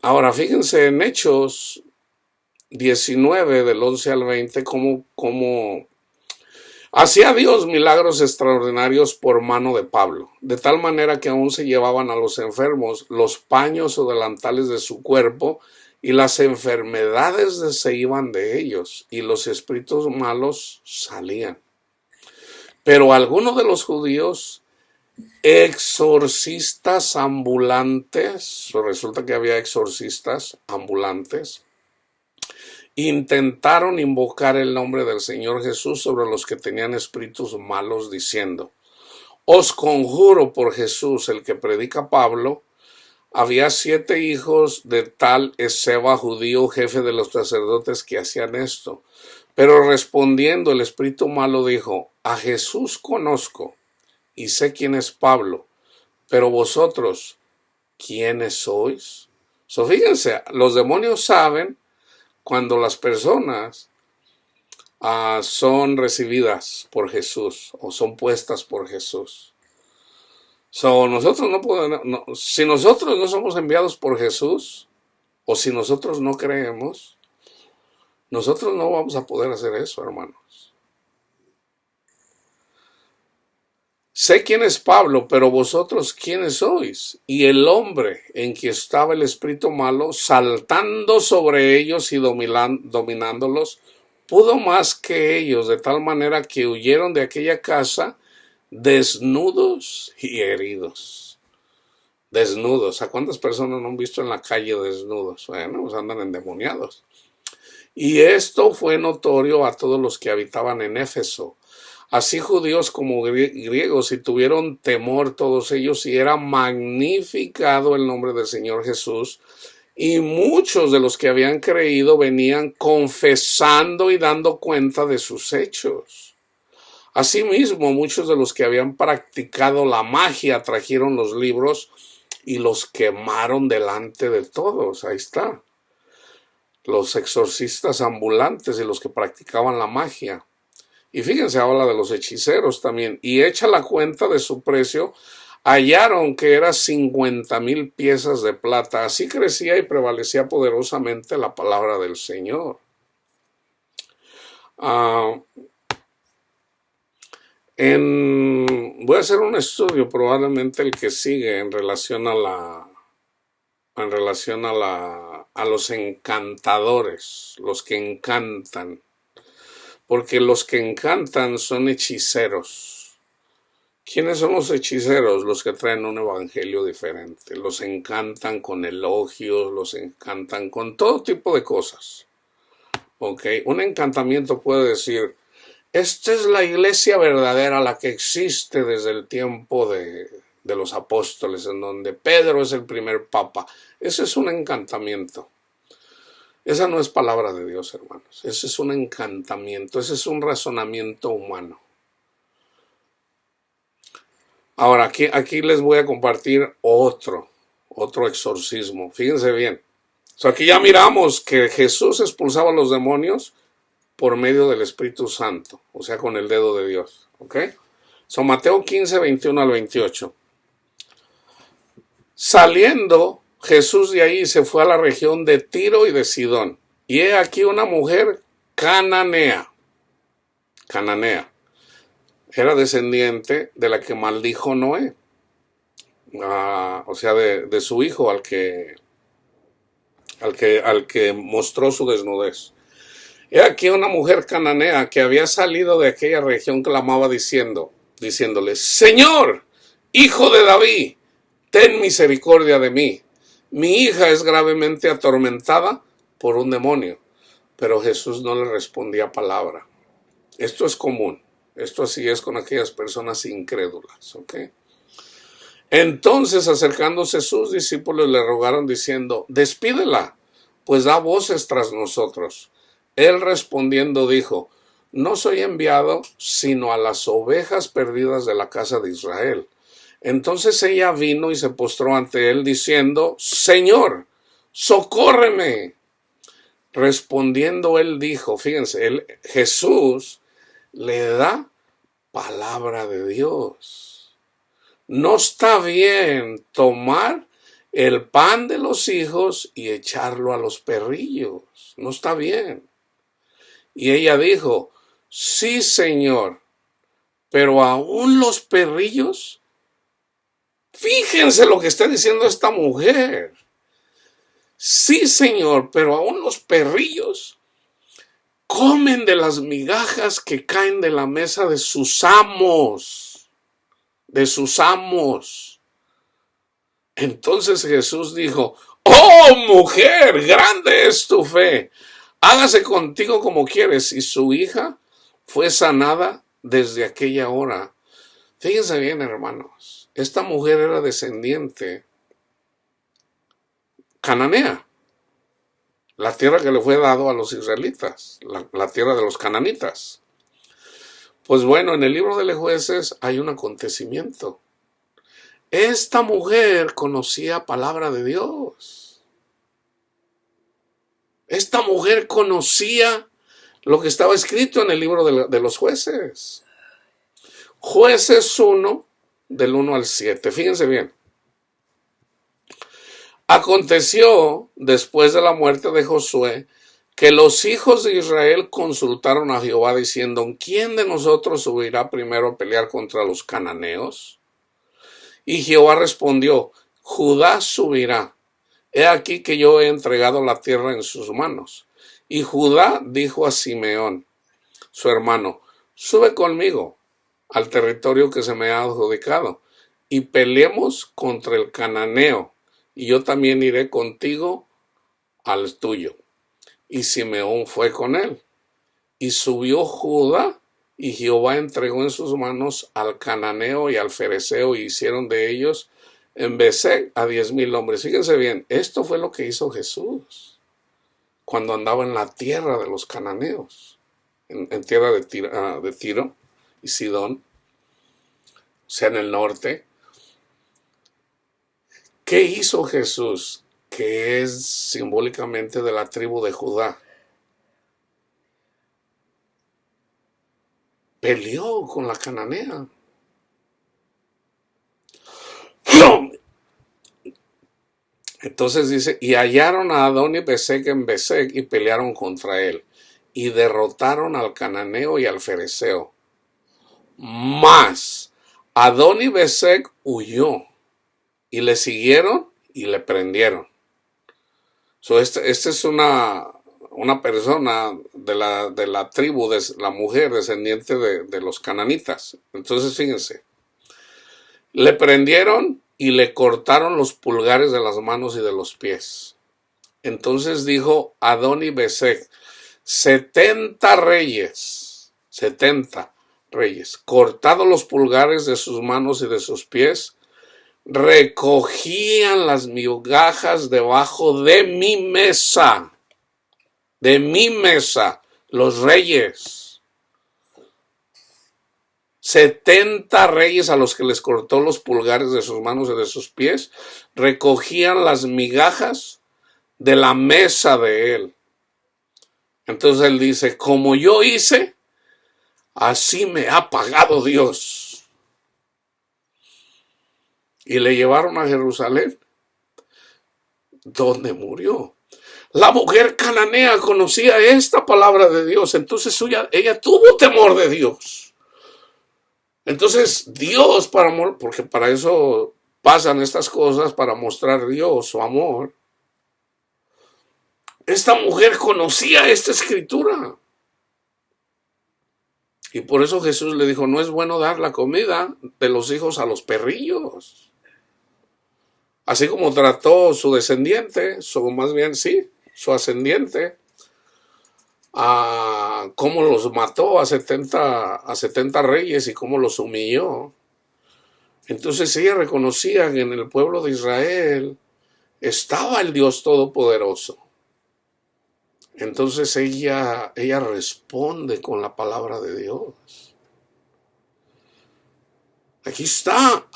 Ahora, fíjense en Hechos 19, del 11 al 20, cómo hacía Dios milagros extraordinarios por mano de Pablo, de tal manera que aún se llevaban a los enfermos los paños o delantales de su cuerpo, y las enfermedades se iban de ellos, y los espíritus malos salían. Pero algunos de los judíos, exorcistas ambulantes, resulta que había exorcistas ambulantes, intentaron invocar el nombre del Señor Jesús sobre los que tenían espíritus malos, diciendo: os conjuro por Jesús, el que predica Pablo. Había 7 hijos de tal Esceva, judío, jefe de los sacerdotes, que hacían esto. Pero respondiendo el espíritu malo dijo: a Jesús conozco y sé quién es Pablo, pero vosotros, ¿quiénes sois? Fíjense, los demonios saben cuando las personas son recibidas por Jesús o son puestas por Jesús. Nosotros no podemos, si nosotros no somos enviados por Jesús, o si nosotros no creemos, nosotros no vamos a poder hacer eso, hermanos. Sé quién es Pablo, pero vosotros quiénes sois. Y el hombre en que estaba el espíritu malo, saltando sobre ellos y dominándolos, pudo más que ellos, de tal manera que huyeron de aquella casa desnudos y heridos. Desnudos. ¿A cuántas personas no han visto en la calle desnudos? Bueno, pues andan endemoniados. Y esto fue notorio a todos los que habitaban en Éfeso, así judíos como griegos, y tuvieron temor todos ellos, y era magnificado el nombre del Señor Jesús. Y muchos de los que habían creído venían confesando y dando cuenta de sus hechos. Asimismo, muchos de los que habían practicado la magia trajeron los libros y los quemaron delante de todos. Ahí está. Los exorcistas ambulantes y los que practicaban la magia. Y fíjense, habla de los hechiceros también. Y hecha la cuenta de su precio, hallaron que era 50,000 piezas de plata. Así crecía y prevalecía poderosamente la palabra del Señor. Voy a hacer un estudio, probablemente el que sigue, en relación a los encantadores, los que encantan. Porque los que encantan son hechiceros. ¿Quiénes son los hechiceros? Los que traen un evangelio diferente. Los encantan con elogios, los encantan con todo tipo de cosas. ¿Ok? Un encantamiento puede decir: esta es la iglesia verdadera, la que existe desde el tiempo de los apóstoles, en donde Pedro es el primer papa. Ese es un encantamiento. Esa no es palabra de Dios, hermanos. Ese es un encantamiento, ese es un razonamiento humano. Ahora, aquí les voy a compartir otro exorcismo. Fíjense bien. Aquí ya miramos que Jesús expulsaba a los demonios por medio del Espíritu Santo, o sea, con el dedo de Dios. ¿Ok? Mateo 15, 21 al 28. Saliendo Jesús de ahí se fue a la región de Tiro y de Sidón. Y he aquí una mujer cananea. Era descendiente de la que maldijo Noé. O sea, de su hijo al que mostró su desnudez. He aquí una mujer cananea que había salido de aquella región clamaba diciendo: diciéndole: Señor, hijo de David, ten misericordia de mí. Mi hija es gravemente atormentada por un demonio. Pero Jesús no le respondía palabra. Esto es común. Esto así es con aquellas personas incrédulas, ¿ok? Entonces, acercándose sus discípulos, le rogaron diciendo: despídela, pues da voces tras nosotros. Él respondiendo dijo: no soy enviado sino a las ovejas perdidas de la casa de Israel. Entonces ella vino y se postró ante él diciendo: Señor, socórreme. Respondiendo él dijo, fíjense, Jesús le da palabra de Dios. No está bien tomar el pan de los hijos y echarlo a los perrillos. No está bien. Y ella dijo: sí, Señor, pero aún los perrillos. Fíjense lo que está diciendo esta mujer. Sí, Señor, pero aún los perrillos comen de las migajas que caen de la mesa de sus amos. De sus amos. Entonces Jesús dijo: oh, mujer, grande es tu fe. Hágase contigo como quieres. Y su hija fue sanada desde aquella hora. Fíjense bien, hermanos. Esta mujer era descendiente cananea, la tierra que le fue dado a los israelitas, la tierra de los cananitas. Pues bueno, en el libro de los Jueces hay un acontecimiento. Esta mujer conocía palabra de Dios. Esta mujer conocía lo que estaba escrito en el libro de los Jueces. Jueces 1, del 1 al 7. Fíjense bien. Aconteció, después de la muerte de Josué, que los hijos de Israel consultaron a Jehová diciendo: ¿quién de nosotros subirá primero a pelear contra los cananeos? Y Jehová respondió: Judá subirá. He aquí que yo he entregado la tierra en sus manos. Y Judá dijo a Simeón, su hermano: sube conmigo al territorio que se me ha adjudicado, y peleemos contra el cananeo, y yo también iré contigo al tuyo. Y Simeón fue con él. Y subió Judá, y Jehová entregó en sus manos al cananeo y al fereceo, y hicieron de ellos en Besek a 10,000 hombres. Fíjense bien, esto fue lo que hizo Jesús cuando andaba en la tierra de los cananeos, en tierra de Tiro y Sidón, o sea, en el norte. ¿Qué hizo Jesús? Que es simbólicamente de la tribu de Judá. Peleó con la cananea. Entonces dice: y hallaron a Adón y Besek en Besek, y pelearon contra él, y derrotaron al cananeo y al fereceo. Mas Adón y Besek huyó, y le siguieron y le prendieron. Esta es una persona de la tribu, de la mujer descendiente de los cananitas. Entonces fíjense, le prendieron y le cortaron los pulgares de las manos y de los pies. Entonces dijo Adón y Besek: 70 reyes, cortados los pulgares de sus manos y de sus pies, recogían las migajas debajo de mi mesa, los reyes. 70 reyes a los que les cortó los pulgares de sus manos y de sus pies, recogían las migajas de la mesa de él. Entonces él dice: como yo hice, así me ha pagado Dios. Y le llevaron a Jerusalén, donde murió. La mujer cananea conocía esta palabra de Dios, entonces ella tuvo temor de Dios. Entonces Dios, porque para eso pasan estas cosas, para mostrar a Dios su amor. Esta mujer conocía esta escritura. Y por eso Jesús le dijo, no es bueno dar la comida de los hijos a los perrillos. Así como trató su descendiente, más bien sí, su ascendiente, a cómo los mató a 70 reyes y cómo los humilló. Entonces ella reconocía que en el pueblo de Israel estaba el Dios Todopoderoso. Entonces ella responde con la palabra de Dios. Aquí está.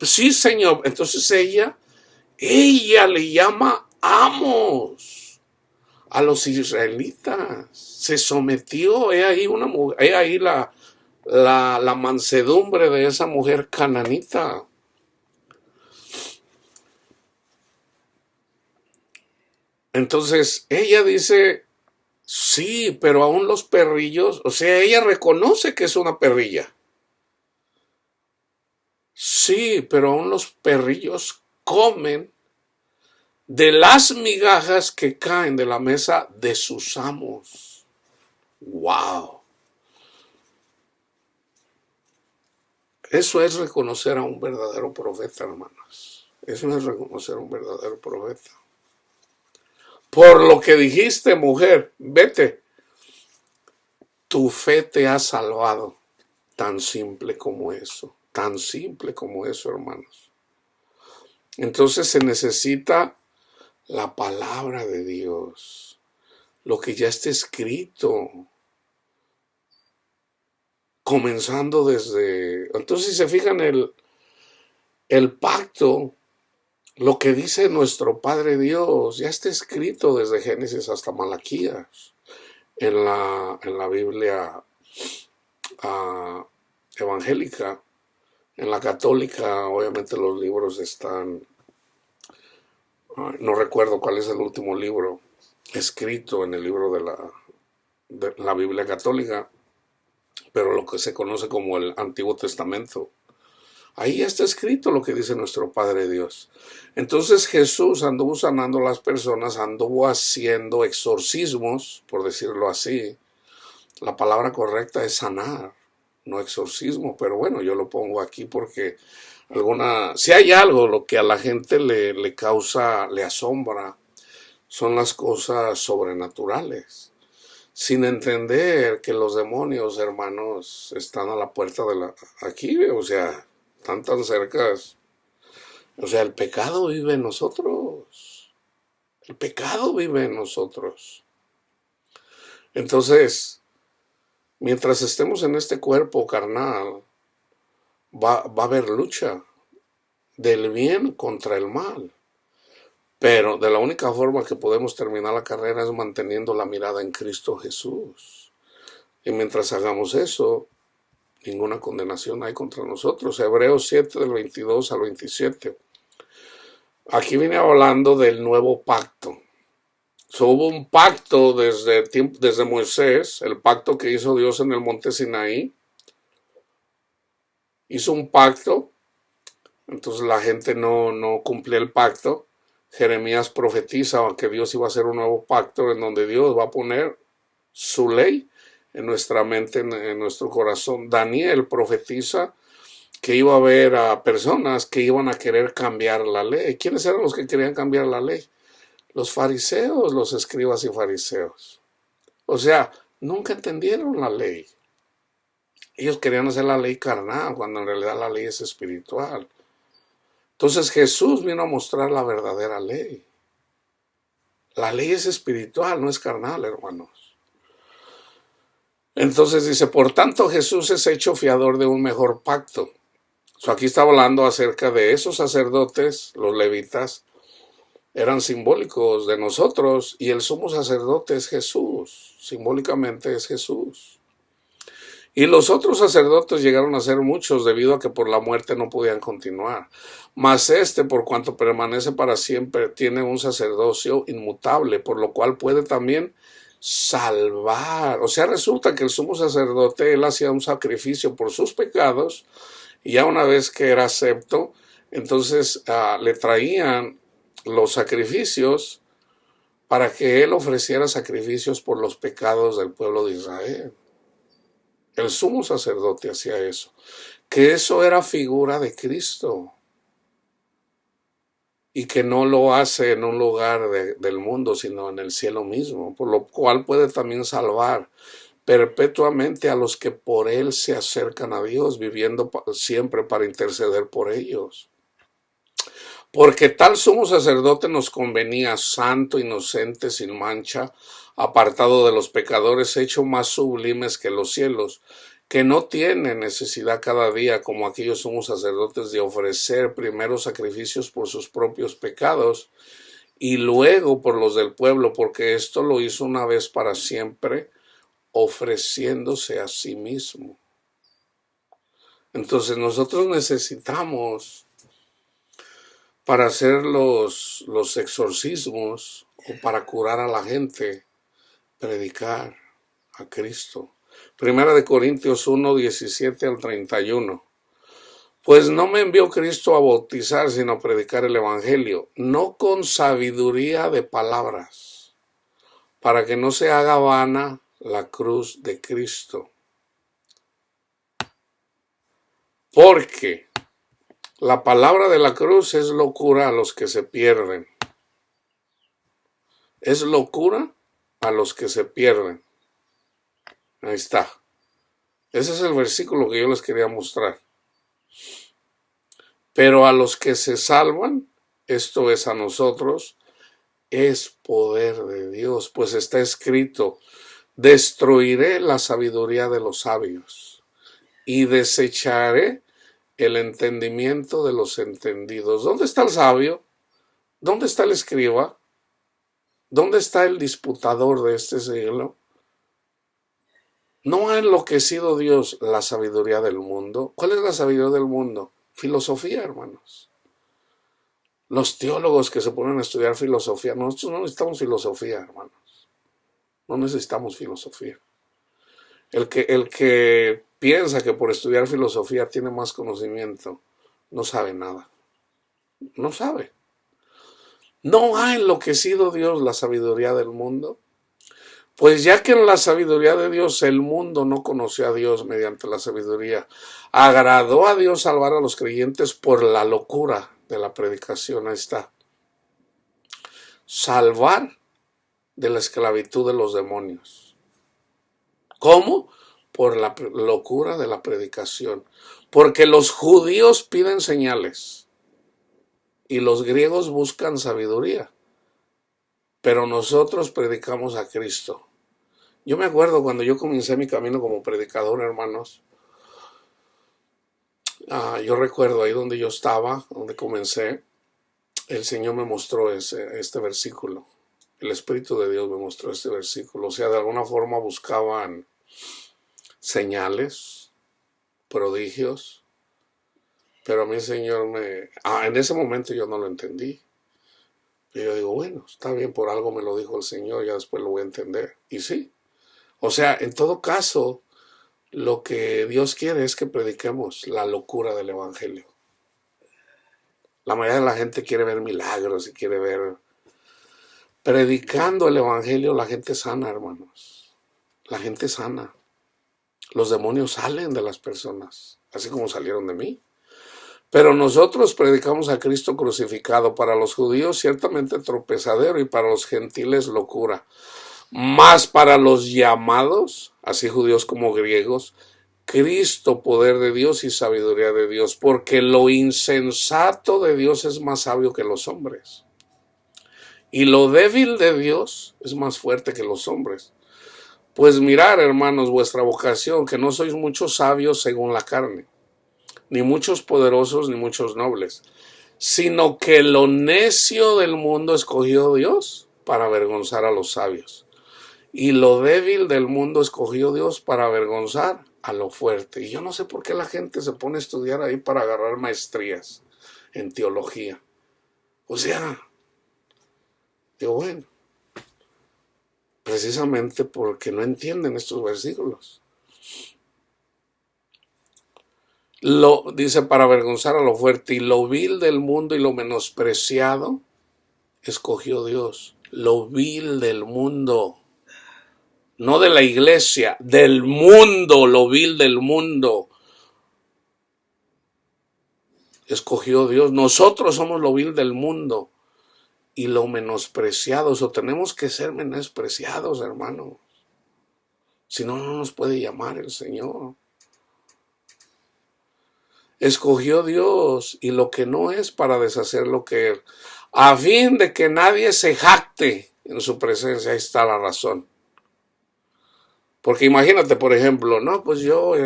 Sí, Señor. Entonces ella le llama amos a los israelitas. Se sometió. He ahí la mansedumbre de esa mujer cananita. Entonces ella dice, sí, pero aún los perrillos, o sea, ella reconoce que es una perrilla. Sí, pero aún los perrillos comen de las migajas que caen de la mesa de sus amos. ¡Wow! Eso es reconocer a un verdadero profeta, hermanos. Eso es reconocer a un verdadero profeta. Por lo que dijiste, mujer, vete. Tu fe te ha salvado. Tan simple como eso. Tan simple como eso, hermanos. Entonces se necesita la palabra de Dios. Lo que ya está escrito. Comenzando desde... Entonces, si se fijan, el pacto, lo que dice nuestro Padre Dios, ya está escrito desde Génesis hasta Malaquías, en la Biblia evangélica. En la católica, obviamente, los libros están... no recuerdo cuál es el último libro escrito en el libro de la Biblia católica, pero lo que se conoce como el Antiguo Testamento. Ahí ya está escrito lo que dice nuestro Padre Dios. Entonces Jesús anduvo sanando a las personas, anduvo haciendo exorcismos, por decirlo así. La palabra correcta es sanar, no exorcismo, pero bueno, yo lo pongo aquí porque si hay algo lo que a la gente le causa, le asombra, son las cosas sobrenaturales. Sin entender que los demonios, hermanos, están a la puerta aquí, o sea, están tan cerca. O sea, el pecado vive en nosotros. El pecado vive en nosotros. Entonces, mientras estemos en este cuerpo carnal, va a haber lucha del bien contra el mal. Pero de la única forma que podemos terminar la carrera es manteniendo la mirada en Cristo Jesús. Y mientras hagamos eso, ninguna condenación hay contra nosotros. Hebreos 7, del 22 al 27. Aquí viene hablando del nuevo pacto. Hubo un pacto desde Moisés, el pacto que hizo Dios en el monte Sinaí. Hizo un pacto, entonces la gente no cumplía el pacto. Jeremías profetiza que Dios iba a hacer un nuevo pacto en donde Dios va a poner su ley en nuestra mente, en nuestro corazón. Daniel profetiza que iba a haber a personas que iban a querer cambiar la ley. ¿Quiénes eran los que querían cambiar la ley? Los fariseos, los escribas y fariseos. O sea, nunca entendieron la ley. Ellos querían hacer la ley carnal, cuando en realidad la ley es espiritual. Entonces Jesús vino a mostrar la verdadera ley. La ley es espiritual, no es carnal, hermanos. Entonces dice, por tanto Jesús es hecho fiador de un mejor pacto. Aquí está hablando acerca de esos sacerdotes, los levitas, eran simbólicos de nosotros, y el sumo sacerdote es Jesús, simbólicamente es Jesús. Y los otros sacerdotes llegaron a ser muchos debido a que por la muerte no podían continuar. Mas por cuanto permanece para siempre, tiene un sacerdocio inmutable, por lo cual puede también salvar. O sea, resulta que el sumo sacerdote, él hacía un sacrificio por sus pecados, y ya una vez que era acepto, entonces le traían los sacrificios para que él ofreciera sacrificios por los pecados del pueblo de Israel. El sumo sacerdote hacía eso, que eso era figura de Cristo y que no lo hace en un lugar del mundo, sino en el cielo mismo, por lo cual puede también salvar perpetuamente a los que por él se acercan a Dios, viviendo siempre para interceder por ellos. Porque tal sumo sacerdote nos convenía, santo, inocente, sin mancha, apartado de los pecadores, hecho más sublimes que los cielos, que no tiene necesidad cada día, como aquellos sumos sacerdotes, de ofrecer primero sacrificios por sus propios pecados y luego por los del pueblo, porque esto lo hizo una vez para siempre, ofreciéndose a sí mismo. Entonces nosotros necesitamos, para hacer los exorcismos o para curar a la gente, predicar a Cristo. Primera de Corintios 1, 17 al 31. Pues no me envió Cristo a bautizar, sino a predicar el Evangelio, no con sabiduría de palabras, para que no se haga vana la cruz de Cristo. Porque la palabra de la cruz es locura a los que se pierden. Es locura a los que se pierden. Ahí está. Ese es el versículo que yo les quería mostrar. Pero a los que se salvan, esto es a nosotros, es poder de Dios, pues está escrito: destruiré la sabiduría de los sabios y desecharé el entendimiento de los entendidos. ¿Dónde está el sabio? ¿Dónde está el escriba? ¿Dónde está el disputador de este siglo? ¿No ha enloquecido Dios la sabiduría del mundo? ¿Cuál es la sabiduría del mundo? Filosofía, hermanos. Los teólogos que se ponen a estudiar filosofía, nosotros no necesitamos filosofía, hermanos. No necesitamos filosofía. El que piensa que por estudiar filosofía tiene más conocimiento, no sabe nada. No sabe. ¿No ha enloquecido Dios la sabiduría del mundo? Pues ya que en la sabiduría de Dios el mundo no conoció a Dios mediante la sabiduría, agradó a Dios salvar a los creyentes por la locura de la predicación. Ahí está. Salvar de la esclavitud de los demonios. ¿Cómo? Por la locura de la predicación. Porque los judíos piden señales y los griegos buscan sabiduría. Pero nosotros predicamos a Cristo. Yo me acuerdo cuando yo comencé mi camino como predicador, hermanos. Yo recuerdo ahí donde yo estaba, donde comencé, el Señor me mostró este versículo. El Espíritu de Dios me mostró este versículo. O sea, de alguna forma buscaban señales, prodigios. Pero a mí el Señor en ese momento yo no lo entendí. Y yo digo, bueno, está bien, por algo me lo dijo el Señor, ya después lo voy a entender. Y sí. O sea, en todo caso, lo que Dios quiere es que prediquemos la locura del Evangelio. La mayoría de la gente quiere ver milagros y quiere ver... Predicando el Evangelio, la gente sana, hermanos. La gente sana. Los demonios salen de las personas, así como salieron de mí. Pero nosotros predicamos a Cristo crucificado, para los judíos ciertamente tropezadero y para los gentiles locura. Mas para los llamados, así judíos como griegos, Cristo, poder de Dios y sabiduría de Dios, porque lo insensato de Dios es más sabio que los hombres, y lo débil de Dios es más fuerte que los hombres. Pues mirad, hermanos, vuestra vocación, que no sois muchos sabios según la carne, ni muchos poderosos, ni muchos nobles, sino que lo necio del mundo escogió Dios para avergonzar a los sabios. Y lo débil del mundo escogió Dios para avergonzar a lo fuerte. Y yo no sé por qué la gente se pone a estudiar ahí para agarrar maestrías en teología. O sea, digo, bueno, precisamente porque no entienden estos versículos. Dice para avergonzar a lo fuerte, y lo vil del mundo y lo menospreciado escogió Dios. Lo vil del mundo. no de la iglesia, del mundo, lo vil del mundo. Escogió Dios. Nosotros somos lo vil del mundo y lo menospreciados, o tenemos que ser menospreciados, hermano. Si no, no nos puede llamar el Señor. Escogió Dios y lo que no es para deshacer lo que es, a fin de que nadie se jacte en su presencia. Ahí está la razón. Porque imagínate, por ejemplo, no, pues yo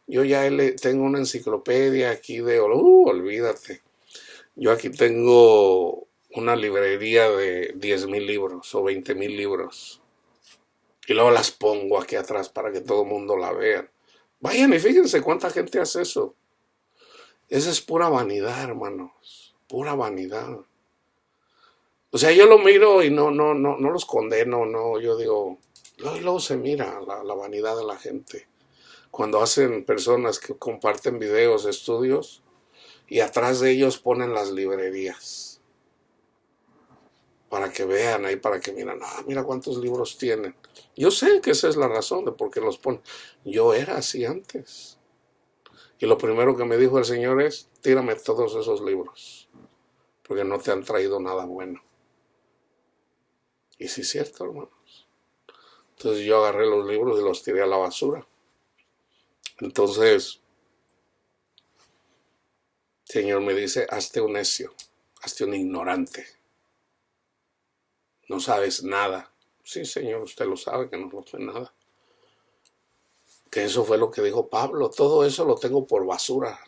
ya tengo una enciclopedia aquí olvídate. Yo aquí tengo una librería de 10,000 libros o 20,000 libros. Y luego las pongo aquí atrás para que todo el mundo la vea. Vayan y fíjense cuánta gente hace eso. Esa es pura vanidad, hermanos. Pura vanidad. O sea, yo lo miro y no los condeno, no. Yo digo, luego se mira la vanidad de la gente. Cuando hacen personas que comparten videos, estudios, y atrás de ellos ponen las librerías. Para que vean ahí, para que miren, mira cuántos libros tienen. Yo sé que esa es la razón de por qué los ponen. Yo era así antes. Y lo primero que me dijo el Señor es, tírame todos esos libros, porque no te han traído nada bueno. Y sí es cierto, hermanos. Entonces yo agarré los libros y los tiré a la basura. Entonces, el Señor me dice, hazte un necio, hazte un ignorante. No sabes nada. Sí, Señor, usted lo sabe que no sé nada. Que eso fue lo que dijo Pablo. Todo eso lo tengo por basura.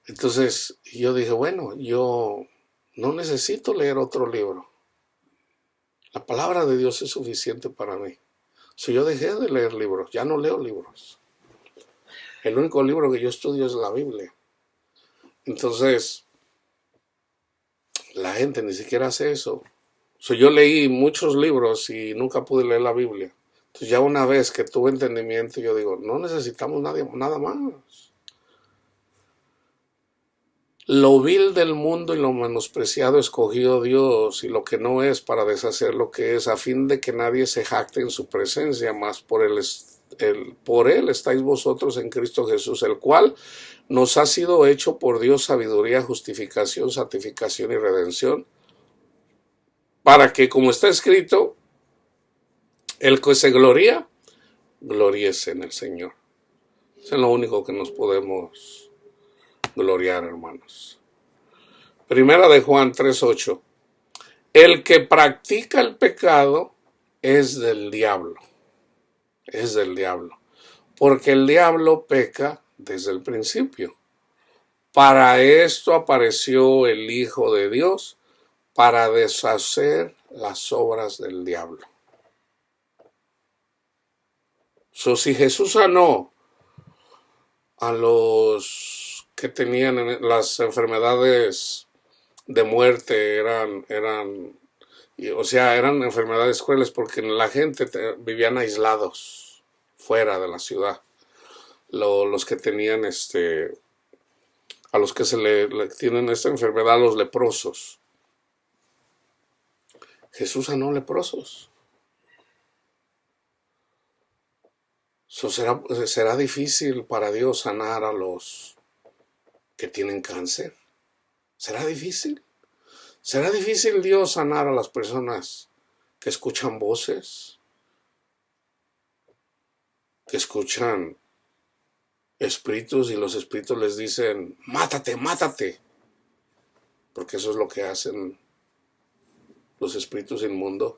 Entonces yo dije, bueno, yo no necesito leer otro libro. La palabra de Dios es suficiente para mí. Si yo dejé de leer libros, ya no leo libros. El único libro que yo estudio es la Biblia. Entonces, la gente ni siquiera hace eso. Yo leí muchos libros y nunca pude leer la Biblia. Entonces ya una vez que tuve entendimiento, yo digo, no necesitamos nada más. Lo vil del mundo y lo menospreciado escogió Dios, y lo que no es para deshacer lo que es, a fin de que nadie se jacte en su presencia, mas por él estáis vosotros en Cristo Jesús, el cual nos ha sido hecho por Dios sabiduría, justificación, santificación y redención, para que, como está escrito, el que se gloríese en el Señor. Eso es lo único que nos podemos gloriar, hermanos. Primera de Juan 3:8. El que practica el pecado es del diablo. Es del diablo. Porque el diablo peca desde el principio. Para esto apareció el Hijo de Dios, para deshacer las obras del diablo. Si Jesús sanó a los que tenían las enfermedades de muerte, eran enfermedades crueles, porque la gente vivían aislados fuera de la ciudad. Los que tenían a los que le tienen esta enfermedad, los leprosos. Jesús sanó leprosos. ¿Será difícil para Dios sanar a los que tienen cáncer? ¿Será difícil? ¿Será difícil Dios sanar a las personas que escuchan voces? Que escuchan espíritus y los espíritus les dicen, mátate, mátate. Porque eso es lo que hacen los espíritus inmundos.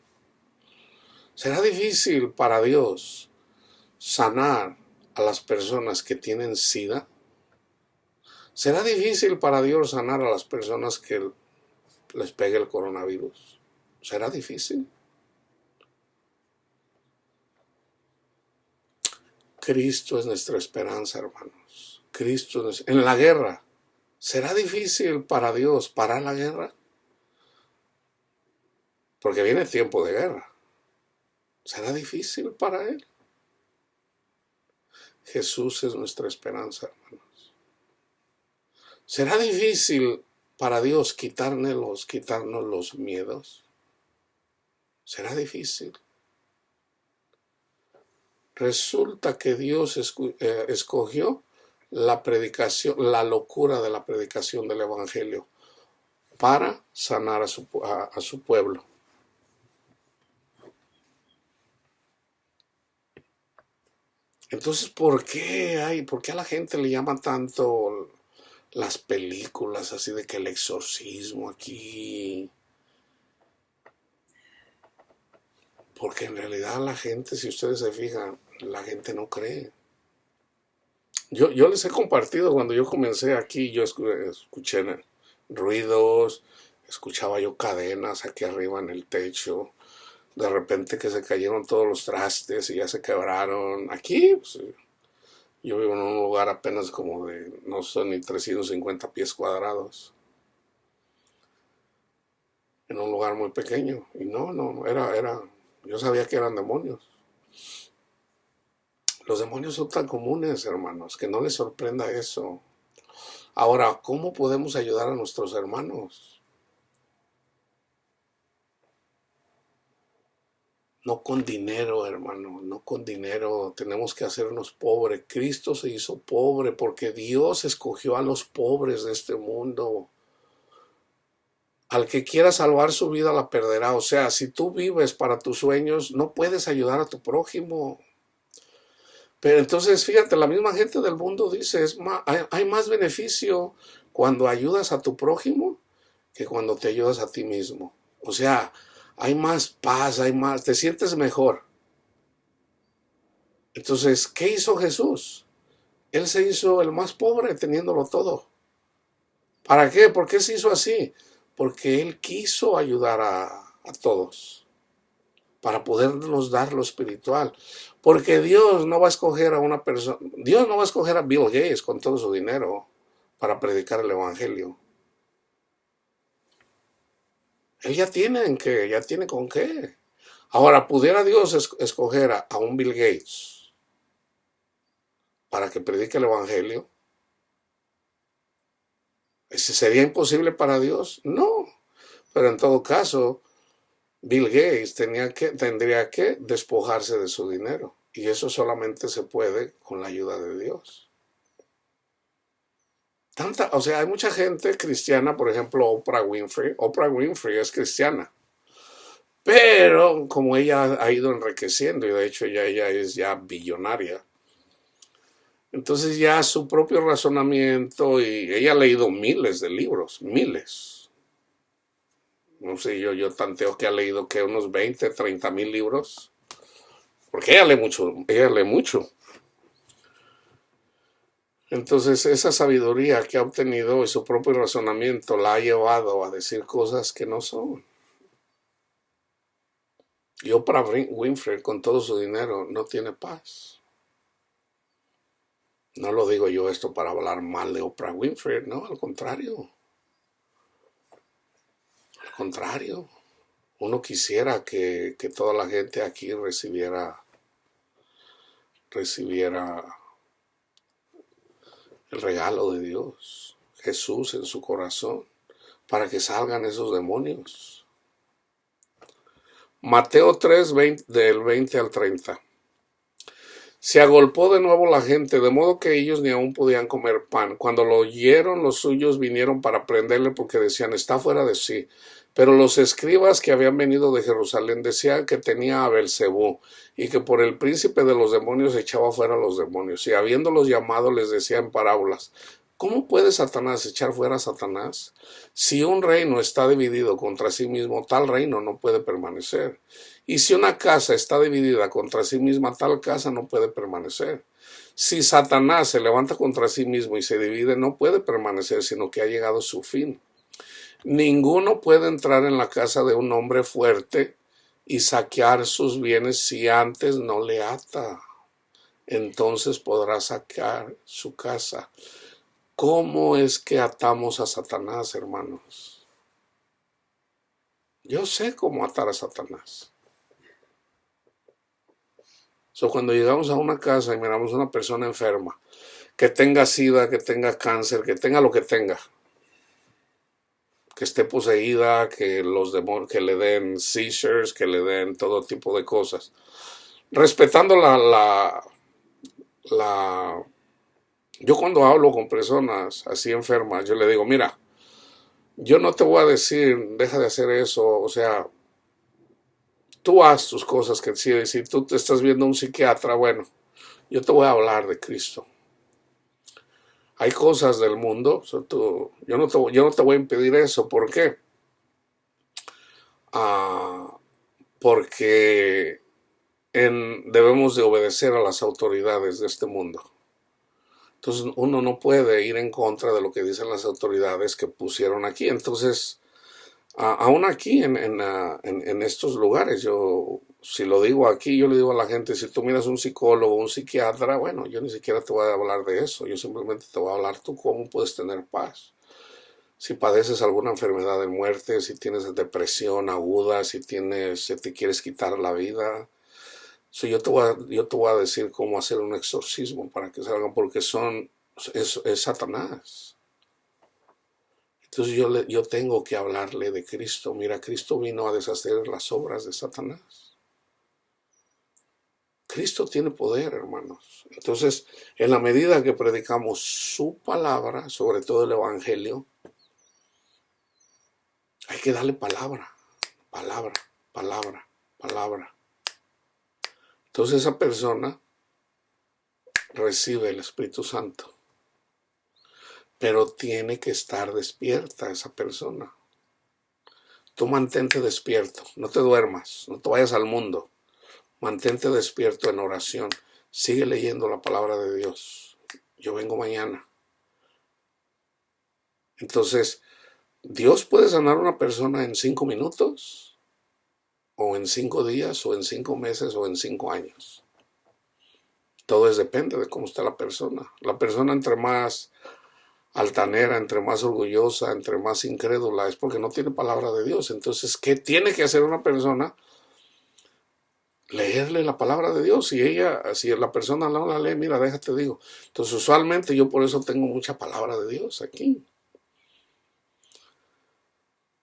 ¿Será difícil para Dios sanar a las personas que tienen SIDA? ¿Será difícil para Dios sanar a las personas que les pegue el coronavirus? ¿Será difícil? Cristo es nuestra esperanza, hermanos. Cristo es en la guerra. ¿Será difícil para Dios parar la guerra? Porque viene tiempo de guerra. ¿Será difícil para Él? Jesús es nuestra esperanza, hermanos. ¿Será difícil para Dios quitarnos los miedos? Será difícil. Resulta que Dios escogió la predicación, la locura de la predicación del Evangelio para sanar a su pueblo. Entonces, ¿por qué a la gente le llaman tanto las películas así de que el exorcismo aquí? Porque en realidad la gente, si ustedes se fijan, la gente no cree. Yo les he compartido cuando yo comencé aquí, yo escuché ruidos, escuchaba yo cadenas aquí arriba en el techo, de repente que se cayeron todos los trastes y ya se quebraron. Aquí, pues, yo vivo en un lugar apenas como de, no son ni 350 pies cuadrados, en un lugar muy pequeño. Y no, yo sabía que eran demonios. Los demonios son tan comunes, hermanos, que no les sorprenda eso. Ahora, ¿cómo podemos ayudar a nuestros hermanos? No con dinero, hermano, no con dinero. Tenemos que hacernos pobres. Cristo se hizo pobre porque Dios escogió a los pobres de este mundo. Al que quiera salvar su vida la perderá. O sea, si tú vives para tus sueños, no puedes ayudar a tu prójimo. Pero entonces, fíjate, la misma gente del mundo dice, hay más beneficio cuando ayudas a tu prójimo que cuando te ayudas a ti mismo. O sea, hay más paz, te sientes mejor. Entonces, ¿qué hizo Jesús? Él se hizo el más pobre teniéndolo todo. ¿Para qué? ¿Por qué se hizo así? Porque Él quiso ayudar a todos para podernos dar lo espiritual. Porque Dios no va a escoger a una persona, Dios no va a escoger a Bill Gates con todo su dinero para predicar el Evangelio. Él ya tiene con qué. Ahora, ¿pudiera Dios escoger a un Bill Gates para que predique el Evangelio? ¿Sería imposible para Dios? No. Pero en todo caso, Bill Gates tendría que despojarse de su dinero. Y eso solamente se puede con la ayuda de Dios. O sea, hay mucha gente cristiana, por ejemplo, Oprah Winfrey. Oprah Winfrey es cristiana. Pero como ella ha ido enriqueciendo, y de hecho ella es ya billonaria, entonces ya su propio razonamiento, y ella ha leído miles de libros, miles. No sé, yo tanteo que ha leído que unos 20, 30 mil libros. Porque ella lee mucho. Entonces esa sabiduría que ha obtenido y su propio razonamiento la ha llevado a decir cosas que no son. Y Oprah Winfrey con todo su dinero no tiene paz. No lo digo yo esto para hablar mal de Oprah Winfrey, no, al contrario. Al contrario. Uno quisiera que toda la gente aquí recibiera el regalo de Dios, Jesús en su corazón, para que salgan esos demonios. Mateo 3, del 20 al 30. Se agolpó de nuevo la gente, de modo que ellos ni aún podían comer pan. Cuando lo oyeron, los suyos vinieron para prenderle porque decían, está fuera de sí. Pero los escribas que habían venido de Jerusalén decían que tenía a Belcebú y que por el príncipe de los demonios echaba fuera a los demonios. Y habiéndolos llamado les decía en parábolas, ¿cómo puede Satanás echar fuera a Satanás? Si un reino está dividido contra sí mismo, tal reino no puede permanecer. Y si una casa está dividida contra sí misma, tal casa no puede permanecer. Si Satanás se levanta contra sí mismo y se divide, no puede permanecer, sino que ha llegado su fin. Ninguno puede entrar en la casa de un hombre fuerte y saquear sus bienes si antes no le ata. Entonces podrá saquear su casa. ¿Cómo es que atamos a Satanás, hermanos? Yo sé cómo atar a Satanás. Cuando llegamos a una casa y miramos a una persona enferma, que tenga sida, que tenga cáncer, que tenga lo que tenga, que esté poseída, que los demonios, que le den seizures, que le den todo tipo de cosas. Respetando la... Yo cuando hablo con personas así enfermas, yo le digo, mira, yo no te voy a decir, deja de hacer eso, o sea, tú haz tus cosas que decides. Si tú te estás viendo a un psiquiatra, bueno, yo te voy a hablar de Cristo. Hay cosas del mundo, yo no te voy a impedir eso. ¿Por qué? Ah, porque debemos de obedecer a las autoridades de este mundo. Entonces uno no puede ir en contra de lo que dicen las autoridades que pusieron aquí. Entonces, aún aquí en estos lugares, yo si lo digo aquí, yo le digo a la gente, si tú miras un psicólogo, un psiquiatra, bueno, yo ni siquiera te voy a hablar de eso, yo simplemente te voy a hablar tú cómo puedes tener paz. Si padeces alguna enfermedad de muerte, si tienes depresión aguda, si te quieres quitar la vida, yo te voy a decir cómo hacer un exorcismo para que salgan, porque es Satanás. Entonces yo tengo que hablarle de Cristo. Mira, Cristo vino a deshacer las obras de Satanás. Cristo tiene poder, hermanos. Entonces, en la medida que predicamos su palabra, sobre todo el Evangelio, hay que darle palabra, palabra, palabra, palabra. Entonces esa persona recibe el Espíritu Santo, pero tiene que estar despierta esa persona. Tú mantente despierto, no te duermas, no te vayas al mundo. Mantente despierto en oración. Sigue leyendo la palabra de Dios. Yo vengo mañana. Entonces, Dios puede sanar a una persona en 5 minutos, o en 5 días, o en 5 meses, o en 5 años. Todo depende de cómo está la persona. La persona entre más altanera, entre más orgullosa, entre más incrédula, es porque no tiene palabra de Dios. Entonces, ¿qué tiene que hacer una persona? Leerle la palabra de Dios. Si la persona no la lee, mira, déjate digo. Entonces, usualmente yo por eso tengo mucha palabra de Dios aquí.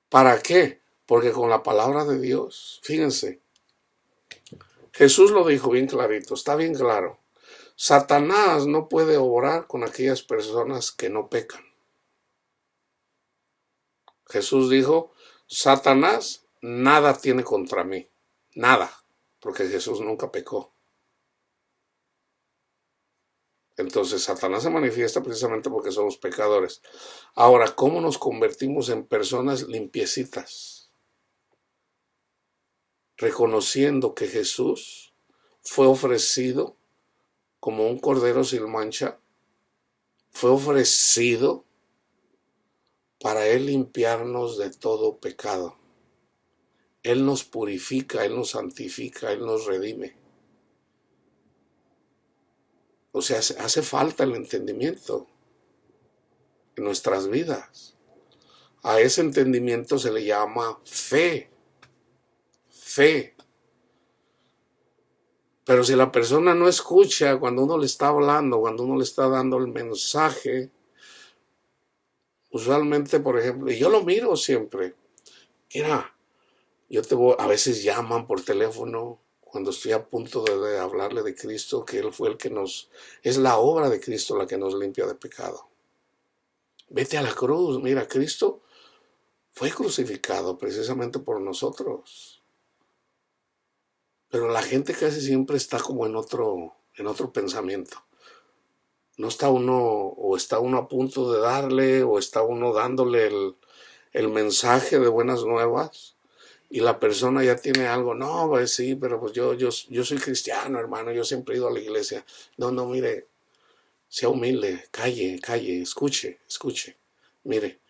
¿Para qué? Porque con la palabra de Dios, fíjense, Jesús lo dijo bien clarito, está bien claro. Satanás no puede obrar con aquellas personas que no pecan. Jesús dijo, Satanás nada tiene contra mí, nada, porque Jesús nunca pecó. Entonces Satanás se manifiesta precisamente porque somos pecadores. Ahora, ¿cómo nos convertimos en personas limpiecitas? Reconociendo que Jesús fue ofrecido como un cordero sin mancha, fue ofrecido para Él limpiarnos de todo pecado. Él nos purifica, Él nos santifica, Él nos redime. O sea, hace falta el entendimiento en nuestras vidas. A ese entendimiento se le llama fe. Fe. Pero si la persona no escucha cuando uno le está hablando, cuando uno le está dando el mensaje, usualmente, por ejemplo, y yo lo miro siempre, mira, a veces llaman por teléfono cuando estoy a punto de hablarle de Cristo, que Él fue es la obra de Cristo la que nos limpia de pecado. Vete a la cruz, mira, Cristo fue crucificado precisamente por nosotros. Pero la gente casi siempre está como en otro pensamiento. No está uno, o está uno a punto de darle, o está uno dándole el mensaje de buenas nuevas, y la persona ya tiene algo. No, pues sí, pero pues yo soy cristiano, hermano, yo siempre he ido a la iglesia. No, mire, sea humilde, calle, escuche. Mire,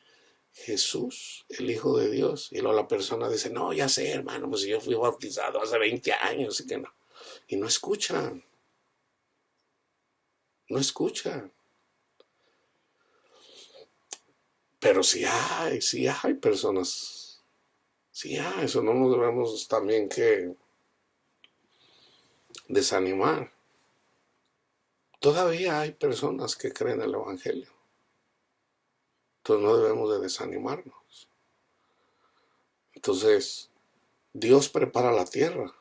Jesús, el Hijo de Dios. Y luego la persona dice, no, ya sé, hermano, pues yo fui bautizado hace 20 años y que no. Y no escuchan. No escuchan. Pero sí hay personas. Sí hay, eso no nos debemos también que desanimar. Todavía hay personas que creen el Evangelio. Entonces no debemos de desanimarnos. Entonces, Dios prepara la tierra.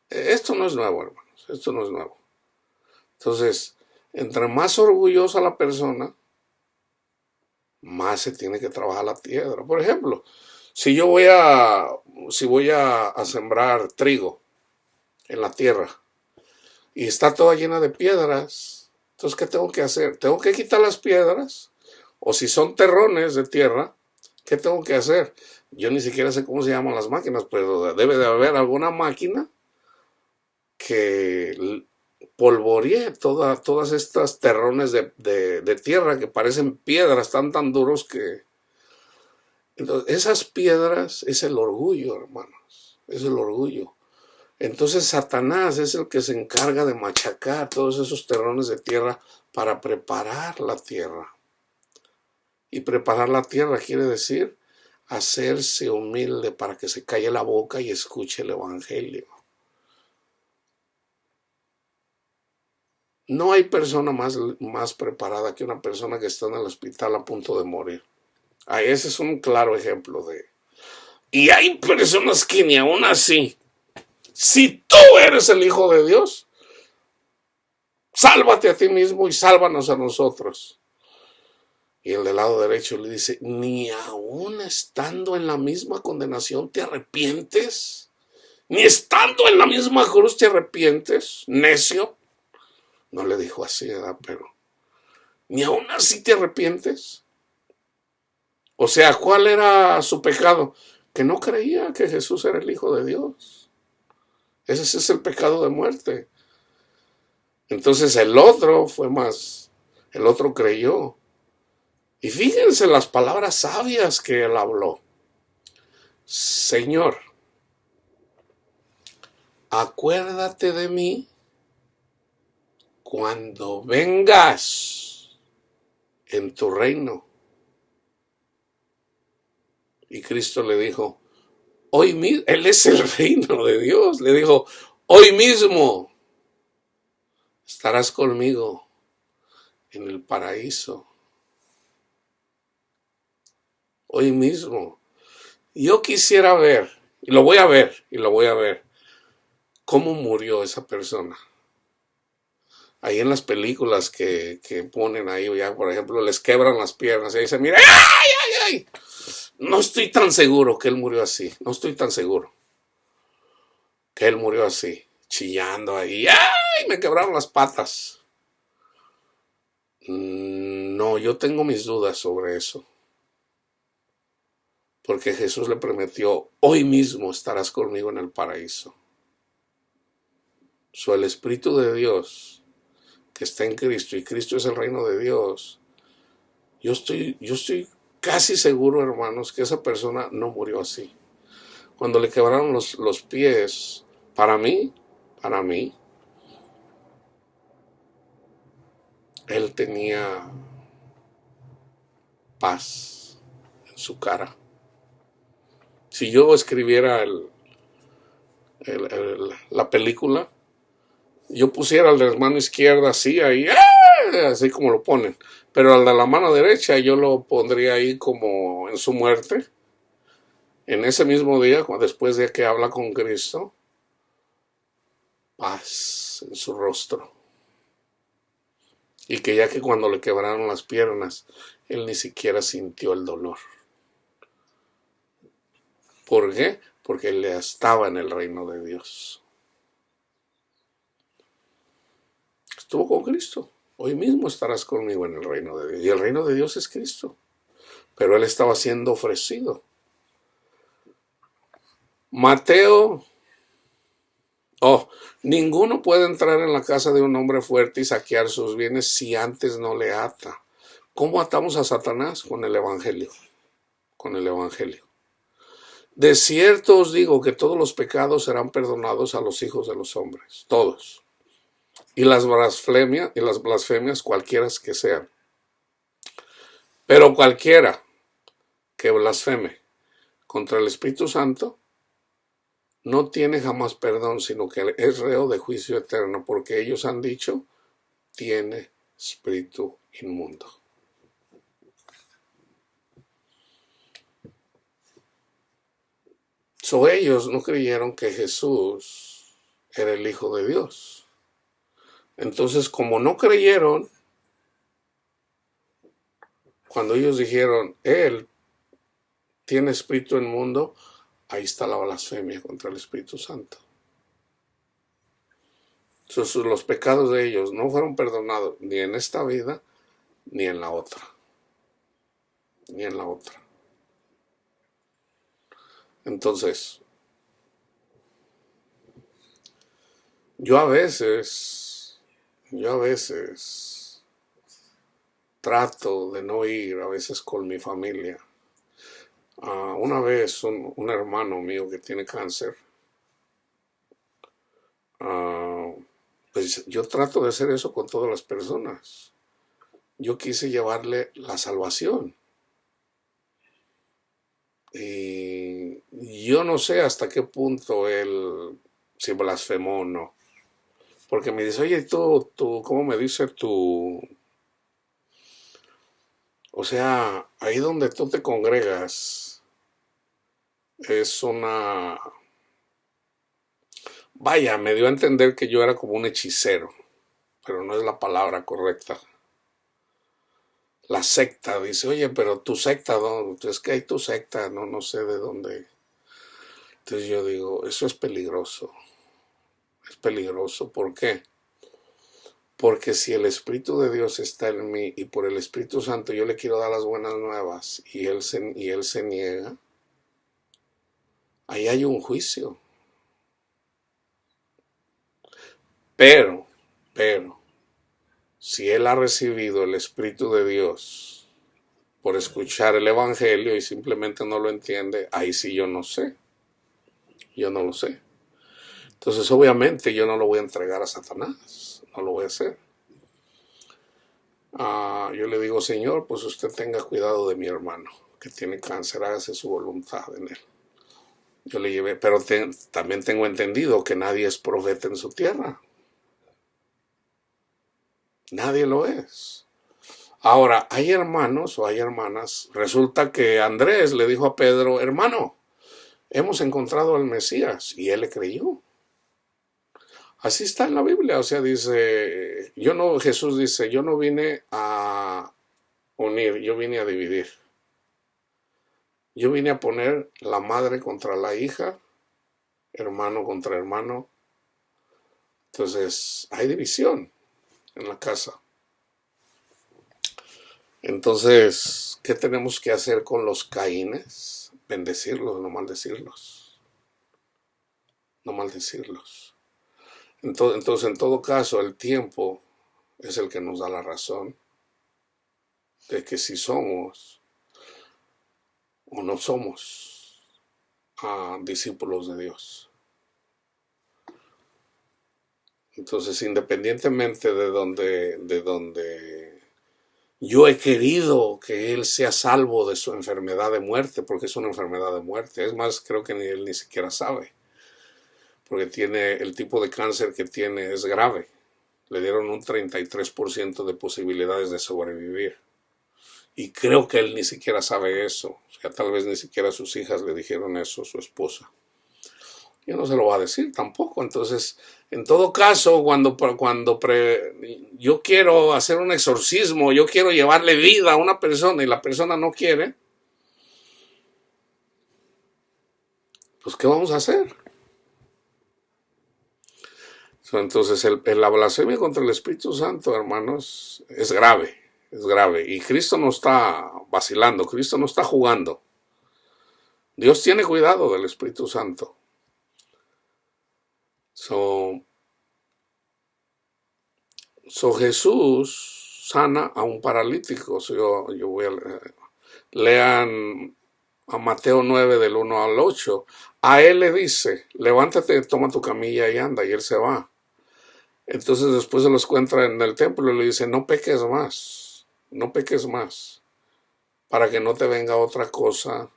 Esto no es nuevo, hermanos, esto no es nuevo. Entonces, entre más orgullosa la persona, más se tiene que trabajar la tierra. Por ejemplo, si voy a sembrar trigo en la tierra y está toda llena de piedras, entonces, ¿qué tengo que hacer? Tengo que quitar las piedras, o si son terrones de tierra, ¿qué tengo que hacer? Yo ni siquiera sé cómo se llaman las máquinas, pero debe de haber alguna máquina que polvoree todas estas terrones de tierra que parecen piedras, están tan duros que... Entonces, esas piedras es el orgullo, hermanos, es el orgullo. Entonces Satanás es el que se encarga de machacar todos esos terrones de tierra para preparar la tierra. Y preparar la tierra quiere decir hacerse humilde para que se calle la boca y escuche el evangelio. No hay persona más preparada que una persona que está en el hospital a punto de morir. Ese es un claro ejemplo de... Y hay personas que ni aún así, si tú eres el Hijo de Dios, sálvate a ti mismo y sálvanos a nosotros. Y el del lado derecho le dice, ni aún estando en la misma condenación te arrepientes, ni estando en la misma cruz te arrepientes, necio. No le dijo así, ¿verdad? Pero ni aún así te arrepientes. O sea, ¿cuál era su pecado? Que no creía que Jesús era el Hijo de Dios. Ese es el pecado de muerte. Entonces el otro creyó. Y fíjense las palabras sabias que él habló. Señor, acuérdate de mí cuando vengas en tu reino. Y Cristo le dijo, hoy mismo, Él es el reino de Dios. Le dijo, hoy mismo estarás conmigo en el paraíso. Hoy mismo. Yo quisiera ver, y lo voy a ver, cómo murió esa persona. Ahí en las películas que ponen ahí, ya, por ejemplo, les quebran las piernas y ahí se mira, ¡ay, ay, ay! No estoy tan seguro que él murió así. No estoy tan seguro que él murió así, chillando ahí. ¡Ay! Me quebraron las patas. No, yo tengo mis dudas sobre eso. Porque Jesús le prometió, hoy mismo estarás conmigo en el paraíso. El Espíritu de Dios que está en Cristo, y Cristo es el reino de Dios. Yo estoy casi seguro, hermanos, que esa persona no murió así. Cuando le quebraron los pies, para mí, él tenía paz en su cara. Si yo escribiera la película, yo pusiera al de la mano izquierda así, ahí, así como lo ponen. Pero al de la mano derecha yo lo pondría ahí como en su muerte. En ese mismo día, después de que habla con Cristo, paz en su rostro. Y que ya que cuando le quebraron las piernas, él ni siquiera sintió el dolor. ¿Por qué? Porque él estaba en el reino de Dios. Estuvo con Cristo. Hoy mismo estarás conmigo en el reino de Dios. Y el reino de Dios es Cristo. Pero él estaba siendo ofrecido. Mateo. Ninguno puede entrar en la casa de un hombre fuerte y saquear sus bienes si antes no le ata. ¿Cómo atamos a Satanás? Con el Evangelio. Con el Evangelio. De cierto os digo que todos los pecados serán perdonados a los hijos de los hombres. Todos. Y las blasfemias cualquiera que sean. Pero cualquiera que blasfeme contra el Espíritu Santo no tiene jamás perdón, sino que es reo de juicio eterno, porque ellos han dicho, tiene espíritu inmundo. Ellos no creyeron que Jesús era el Hijo de Dios. Entonces, como no creyeron, cuando ellos dijeron, Él tiene espíritu inmundo, ahí está la blasfemia contra el Espíritu Santo. Entonces, los pecados de ellos no fueron perdonados ni en esta vida, ni en la otra. Ni en la otra. Entonces, yo a veces trato de no ir a veces con mi familia. Una vez un hermano mío que tiene cáncer, pues yo trato de hacer eso con todas las personas. Yo quise llevarle la salvación. Y yo no sé hasta qué punto él si blasfemó o no. Porque me dice, oye, tú, ¿cómo me dice tú? O sea, ahí donde tú te congregas es una... Vaya, me dio a entender que yo era como un hechicero, pero no es la palabra correcta. La secta, dice, oye, pero tu secta, ¿dónde? Es que hay tu secta, no sé de dónde. Entonces yo digo, eso es peligroso. Es peligroso, ¿por qué? Porque si el Espíritu de Dios está en mí y por el Espíritu Santo yo le quiero dar las buenas nuevas y él se niega, ahí hay un juicio. Pero, si él ha recibido el Espíritu de Dios por escuchar el Evangelio y simplemente no lo entiende, ahí sí yo no sé. Yo no lo sé. Entonces, obviamente, yo no lo voy a entregar a Satanás. No lo voy a hacer. Yo le digo, Señor, pues usted tenga cuidado de mi hermano, que tiene cáncer, hágase su voluntad en él. Yo le llevé, pero también tengo entendido que nadie es profeta en su tierra. Nadie lo es. Ahora, hay hermanos o hay hermanas. Resulta que Andrés le dijo a Pedro, hermano, hemos encontrado al Mesías, y él le creyó. Así está en la Biblia, o sea, dice, Jesús dice, yo no vine a unir, yo vine a dividir. Yo vine a poner la madre contra la hija, hermano contra hermano. Entonces, hay división en la casa. Entonces, ¿qué tenemos que hacer con los Caínes? Bendecirlos, no maldecirlos. No maldecirlos. Entonces, en todo caso, el tiempo es el que nos da la razón de que si somos o no somos discípulos de Dios. Entonces, independientemente de donde yo he querido que él sea salvo de su enfermedad de muerte, porque es una enfermedad de muerte. Es más, creo que él ni siquiera sabe, porque tiene el tipo de cáncer que tiene es grave. Le dieron un 33% de posibilidades de sobrevivir. Y creo que él ni siquiera sabe eso. O sea, tal vez ni siquiera sus hijas le dijeron eso, su esposa. Yo no se lo va a decir tampoco. Entonces, en todo caso, yo quiero hacer un exorcismo, yo quiero llevarle vida a una persona y la persona no quiere, pues ¿qué vamos a hacer? Entonces, la blasfemia contra el Espíritu Santo, hermanos, es grave, es grave. Y Cristo no está vacilando, Cristo no está jugando. Dios tiene cuidado del Espíritu Santo. Jesús sana a un paralítico. Yo voy a lean a Mateo 9 del 1 al 8. A él le dice, levántate, toma tu camilla y anda, y él se va. Entonces después se los encuentra en el templo y le dice, no peques más, para que no te venga otra cosa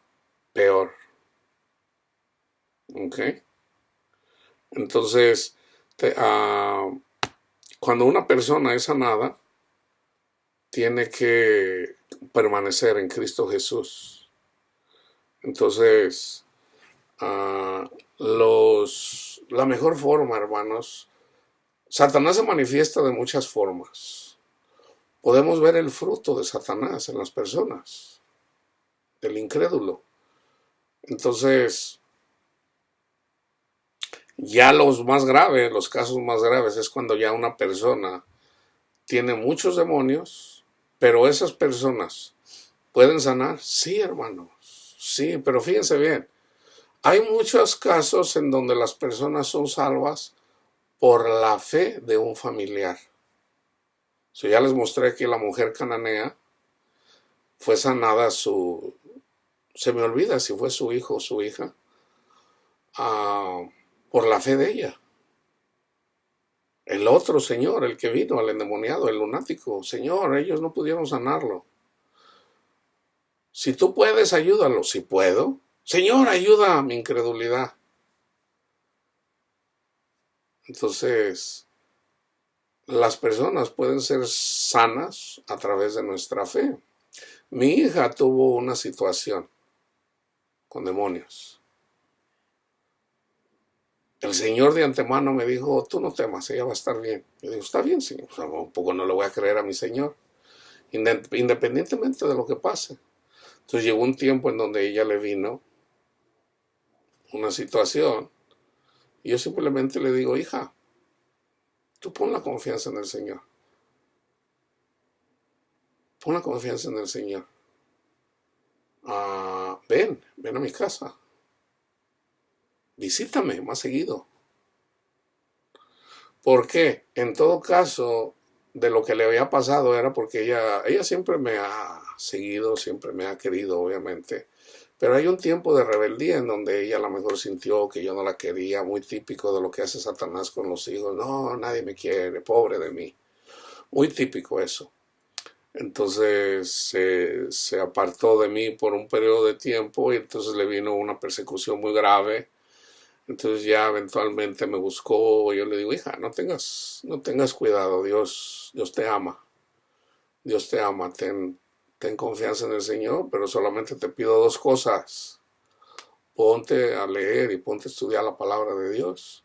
peor. ¿Ok? Entonces, cuando una persona es sanada, tiene que permanecer en Cristo Jesús. Entonces, La mejor forma, hermanos, Satanás se manifiesta de muchas formas. Podemos ver el fruto de Satanás en las personas, del incrédulo. Entonces, ya los más graves, los casos más graves, es cuando ya una persona tiene muchos demonios, pero esas personas pueden sanar. Sí, hermanos, sí, pero fíjense bien, hay muchos casos en donde las personas son salvas por la fe de un familiar. Ya les mostré que la mujer cananea fue sanada se me olvida si fue su hijo o su hija, por la fe de ella. El otro señor, el que vino, el endemoniado, el lunático, Señor, ellos no pudieron sanarlo. Si tú puedes, ayúdalo. Si puedo, Señor, ayuda a mi incredulidad. Entonces, las personas pueden ser sanas a través de nuestra fe. Mi hija tuvo una situación con demonios. El Señor de antemano me dijo, tú no temas, ella va a estar bien. Yo digo, está bien, Señor. O sea, un poco no le voy a creer a mi Señor, independientemente de lo que pase. Entonces llegó un tiempo en donde ella le vino una situación y yo simplemente le digo, hija, tú pon la confianza en el Señor. Pon la confianza en el Señor. Ven a mi casa. Visítame más seguido. ¿Por qué? En todo caso, de lo que le había pasado era porque ella siempre me ha seguido, siempre me ha querido, obviamente. Pero hay un tiempo de rebeldía en donde ella a lo mejor sintió que yo no la quería, muy típico de lo que hace Satanás con los hijos. No, nadie me quiere, pobre de mí. Muy típico eso. Entonces se apartó de mí por un periodo de tiempo y entonces le vino una persecución muy grave. Entonces ya eventualmente me buscó, yo le digo, hija, no tengas cuidado, Dios te ama. Dios te ama, ten confianza en el Señor, pero solamente te pido dos cosas. Ponte a leer y ponte a estudiar la palabra de Dios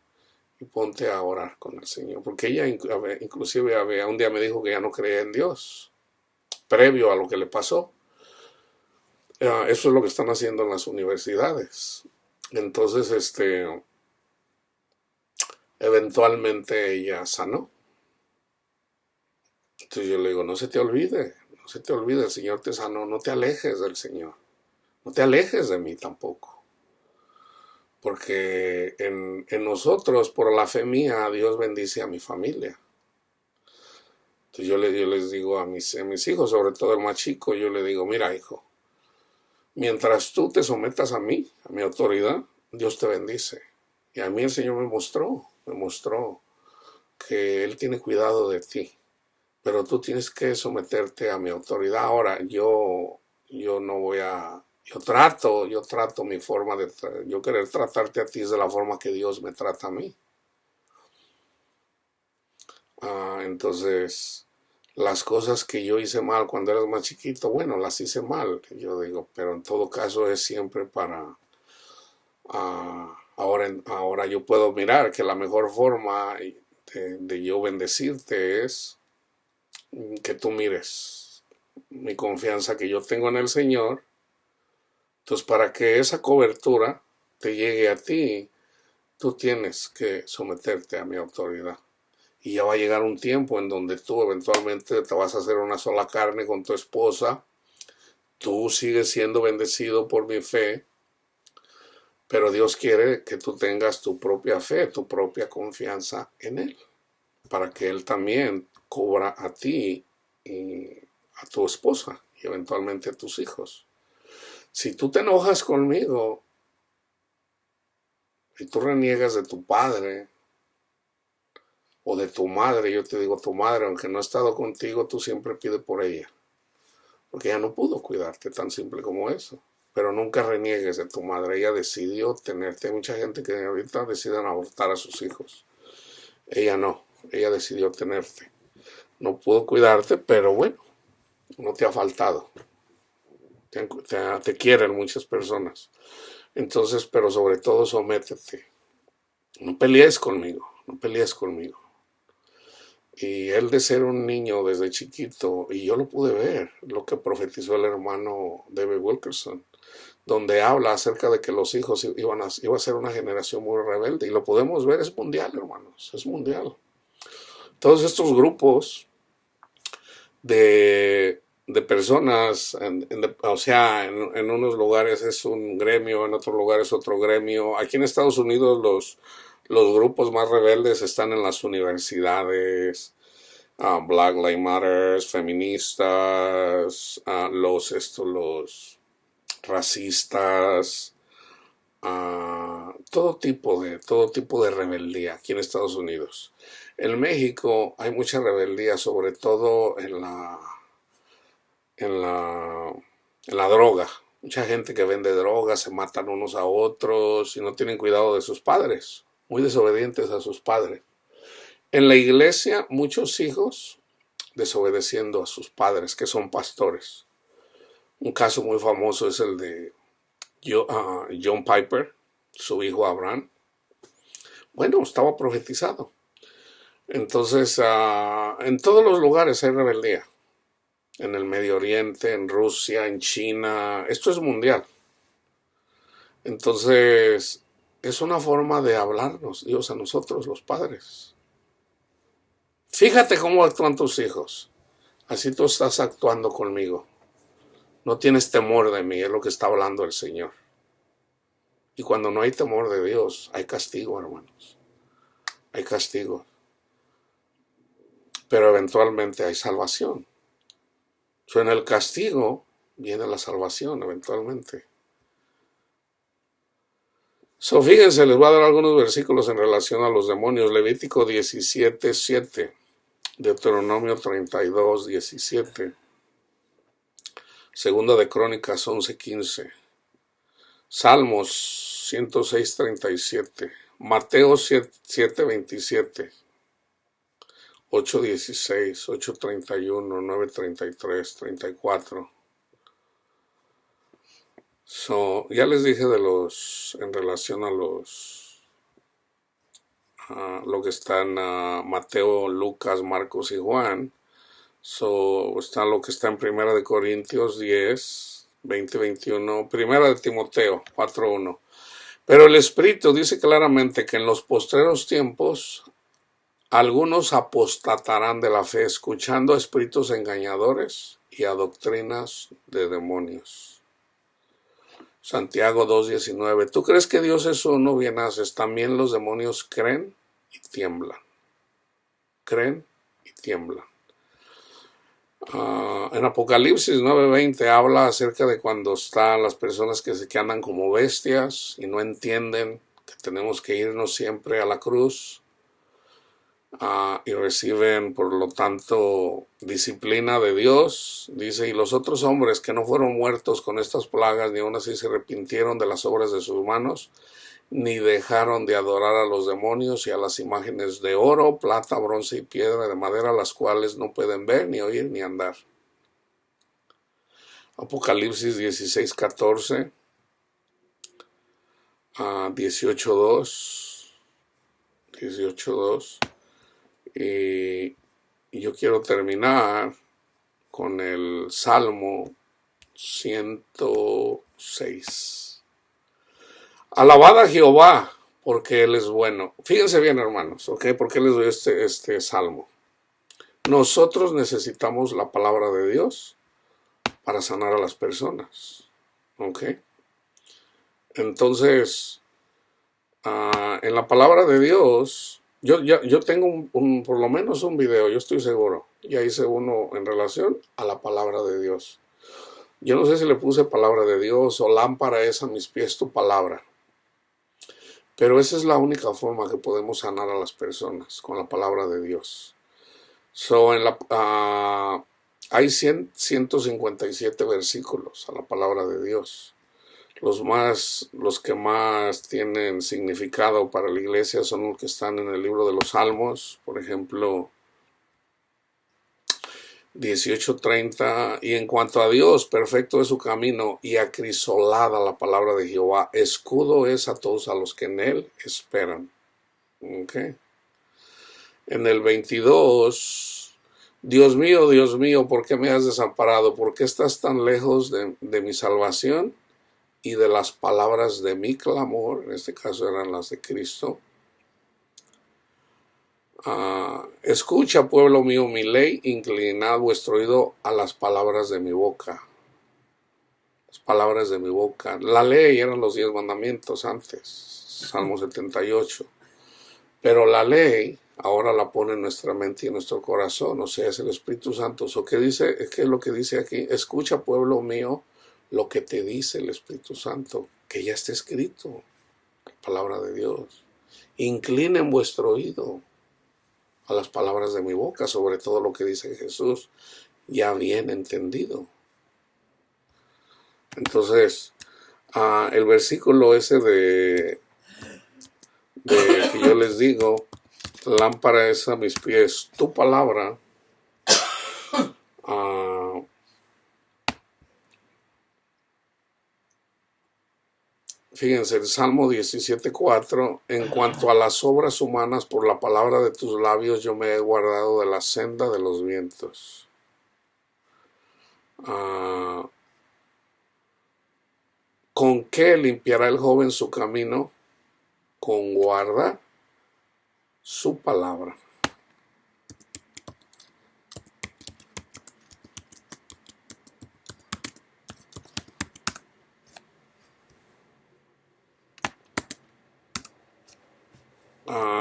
y ponte a orar con el Señor. Porque ella inclusive un día me dijo que ya no creía en Dios, previo a lo que le pasó. Eso es lo que están haciendo en las universidades. Entonces, eventualmente ella sanó. Entonces yo le digo, no se te olvide, el Señor te sanó, no te alejes del Señor, no te alejes de mí tampoco. Porque en nosotros, por la fe mía, Dios bendice a mi familia. Entonces yo les digo a mis hijos, sobre todo el más chico, yo le digo, mira hijo, mientras tú te sometas a mí, a mi autoridad, Dios te bendice. Y a mí el Señor me mostró que Él tiene cuidado de ti. Pero tú tienes que someterte a mi autoridad. Ahora, yo no voy a... Yo trato mi forma de... Yo querer tratarte a ti es de la forma que Dios me trata a mí. Entonces, las cosas que yo hice mal cuando eras más chiquito, bueno, las hice mal. Yo digo, pero en todo caso es siempre para... ahora yo puedo mirar que la mejor forma de yo bendecirte es que tú mires mi confianza que yo tengo en el Señor. Entonces, para que esa cobertura te llegue a ti, tú tienes que someterte a mi autoridad. Y ya va a llegar un tiempo en donde tú eventualmente te vas a hacer una sola carne con tu esposa. Tú sigues siendo bendecido por mi fe, pero Dios quiere que tú tengas tu propia fe, tu propia confianza en Él, para que Él también cubra a ti y a tu esposa y eventualmente a tus hijos. Si tú te enojas conmigo y tú reniegas de tu padre o de tu madre, yo te digo tu madre, aunque no ha estado contigo, tú siempre pides por ella, porque ella no pudo cuidarte, tan simple como eso. Pero nunca reniegues de tu madre, ella decidió tenerte. Hay mucha gente que ahorita deciden abortar a sus hijos. Ella no, ella decidió tenerte. No pudo cuidarte, pero bueno, no te ha faltado. Te quieren muchas personas. Entonces, pero sobre todo sométete. No pelees conmigo, no pelees conmigo. Y él de ser un niño desde chiquito, y yo lo pude ver, lo que profetizó el hermano David Wilkerson, donde habla acerca de que los hijos iba a ser una generación muy rebelde, y lo podemos ver, es mundial, hermanos, es mundial. Todos estos grupos de personas, o sea, en unos lugares es un gremio, en otros lugares otro gremio. Aquí en Estados Unidos los grupos más rebeldes están en las universidades, Black Lives Matter, feministas, los racistas, todo tipo de rebeldía aquí en Estados Unidos. En México hay mucha rebeldía, sobre todo en la, en la droga. Mucha gente que vende droga, se matan unos a otros y no tienen cuidado de sus padres, muy desobedientes a sus padres. En la iglesia, muchos hijos desobedeciendo a sus padres, que son pastores. Un caso muy famoso es el de John Piper, su hijo Abraham. Bueno, estaba profetizado. Entonces, en todos los lugares hay rebeldía. En el Medio Oriente, en Rusia, en China. Esto es mundial. Entonces, es una forma de hablarnos Dios a nosotros, los padres. Fíjate cómo actúan tus hijos. Así tú estás actuando conmigo. No tienes temor de mí, es lo que está hablando el Señor. Y cuando no hay temor de Dios, hay castigo, hermanos. Hay castigo. Pero eventualmente hay salvación. En el castigo viene la salvación, eventualmente. Fíjense, les voy a dar algunos versículos en relación a los demonios. Levítico 17:7. Deuteronomio 32:17. Segunda de Crónicas 11:15. Salmos 106:37. Mateo 7:27. 8:16, 8:31, 9:33, 34. Ya les dije en relación a lo que está en Mateo, Lucas, Marcos y Juan. Está lo que está en Primera de Corintios 10, 20, 21, Primera de Timoteo 4:1. Pero el Espíritu dice claramente que en los postreros tiempos algunos apostatarán de la fe, escuchando a espíritus engañadores y a doctrinas de demonios. Santiago 2:19. ¿Tú crees que Dios es uno? Bien haces. También los demonios creen y tiemblan. Creen y tiemblan. En Apocalipsis 9:20 habla acerca de cuando están las personas que andan como bestias y no entienden que tenemos que irnos siempre a la cruz. Y reciben, por lo tanto, disciplina de Dios. Dice, y los otros hombres que no fueron muertos con estas plagas, ni aun así se arrepintieron de las obras de sus manos, ni dejaron de adorar a los demonios y a las imágenes de oro, plata, bronce y piedra, de madera, las cuales no pueden ver, ni oír, ni andar. Apocalipsis 16:14, 18:2, 18:2. Y yo quiero terminar con el Salmo 106. Alabad a Jehová, porque Él es bueno. Fíjense bien, hermanos, ¿ok? ¿Por qué les doy este salmo? Nosotros necesitamos la palabra de Dios para sanar a las personas, ¿ok? Entonces, en la palabra de Dios, yo tengo por lo menos un video, yo estoy seguro. Ya hice uno en relación a la palabra de Dios. Yo no sé si le puse palabra de Dios o lámpara es a mis pies tu palabra. Pero esa es la única forma que podemos sanar a las personas, con la palabra de Dios. Hay 157 versículos a la palabra de Dios. Los que más tienen significado para la iglesia son los que están en el libro de los Salmos. Por ejemplo, 18:30, y en cuanto a Dios, perfecto es su camino y acrisolada la palabra de Jehová, escudo es a todos a los que en él esperan. Okay. En el 22, Dios mío, ¿por qué me has desamparado? ¿Por qué estás tan lejos de mi salvación y de las palabras de mi clamor? En este caso eran las de Cristo. Escucha, pueblo mío, mi ley, inclinad vuestro oído a las palabras de mi boca. Las palabras de mi boca. La ley eran los 10 mandamientos antes, Salmo 78. Pero la ley ahora la pone en nuestra mente y en nuestro corazón, o sea, es el Espíritu Santo. ¿Qué es lo que dice aquí? Escucha, pueblo mío, lo que te dice el Espíritu Santo, que ya está escrito, la palabra de Dios. Inclinen vuestro oído a las palabras de mi boca, sobre todo lo que dice Jesús, ya bien entendido. Entonces, el versículo ese de que yo les digo, lámpara es a mis pies tu palabra, fíjense, el Salmo 17:4, en cuanto a las obras humanas, por la palabra de tus labios yo me he guardado de la senda de los vientos. ¿Con qué limpiará el joven su camino? Con guardar su palabra.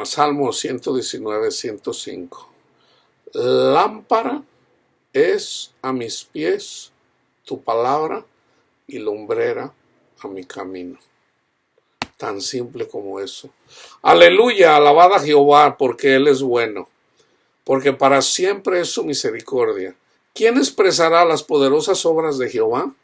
Salmo 119:105. Lámpara es a mis pies tu palabra y lumbrera a mi camino. Tan simple como eso. Aleluya, alabad a Jehová, porque Él es bueno, porque para siempre es su misericordia. ¿Quién expresará las poderosas obras de Jehová?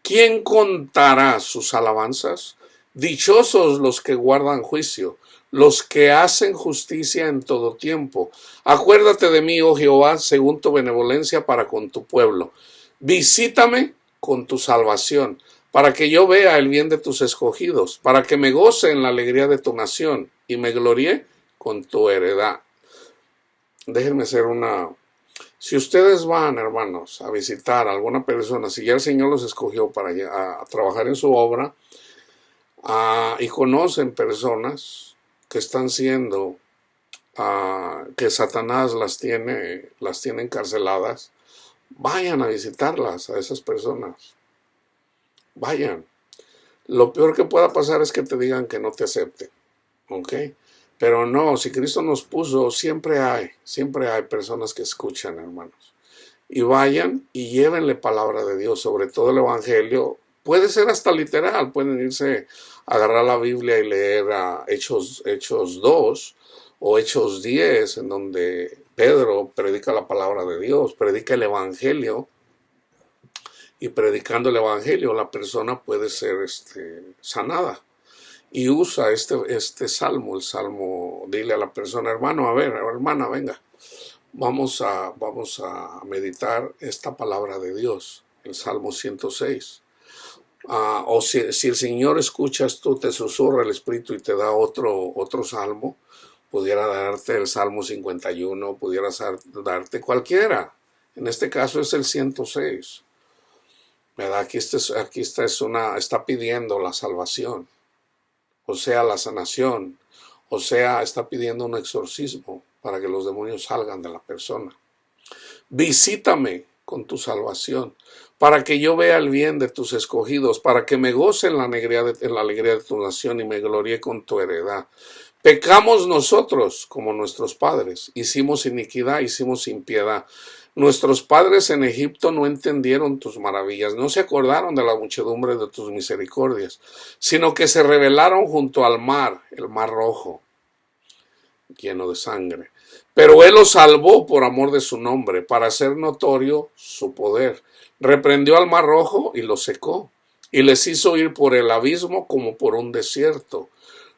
¿Quién contará sus alabanzas? Dichosos los que guardan juicio, los que hacen justicia en todo tiempo. Acuérdate de mí, oh Jehová, según tu benevolencia para con tu pueblo. Visítame con tu salvación, para que yo vea el bien de tus escogidos, para que me goce en la alegría de tu nación y me gloríe con tu heredad. Déjenme hacer Si ustedes van, hermanos, a visitar a alguna persona, si ya el Señor los escogió para a trabajar en su obra, y conocen personas que están siendo, que Satanás las tiene encarceladas, vayan a visitarlas, a esas personas. Vayan. Lo peor que pueda pasar es que te digan que no te acepten, ¿ok? Pero no, si Cristo nos puso, siempre hay personas que escuchan, hermanos. Y vayan y llévenle palabra de Dios, sobre todo el Evangelio. Puede ser hasta literal, pueden irse a agarrar la Biblia y leer Hechos 2 o Hechos 10, en donde Pedro predica la palabra de Dios, predica el Evangelio. Y predicando el Evangelio, la persona puede ser sanada. Y usa este salmo, el salmo, dile a la persona, hermano, a ver, hermana, venga, vamos a meditar esta palabra de Dios, el Salmo 106. O si el Señor escuchas tú, te susurra el Espíritu y te da otro salmo, pudiera darte el Salmo 51, pudiera darte cualquiera. En este caso es el 106. ¿Verdad? Aquí está pidiendo la salvación, o sea, la sanación, o sea, está pidiendo un exorcismo para que los demonios salgan de la persona. Visítame con tu salvación, para que yo vea el bien de tus escogidos, para que me goce en la alegría de tu nación y me gloríe con tu heredad. Pecamos nosotros como nuestros padres, hicimos iniquidad, hicimos impiedad. Nuestros padres en Egipto no entendieron tus maravillas, no se acordaron de la muchedumbre de tus misericordias, sino que se rebelaron junto al mar, el mar rojo, lleno de sangre. Pero Él los salvó por amor de su nombre, para hacer notorio su poder. Reprendió al mar rojo y lo secó, y les hizo ir por el abismo como por un desierto.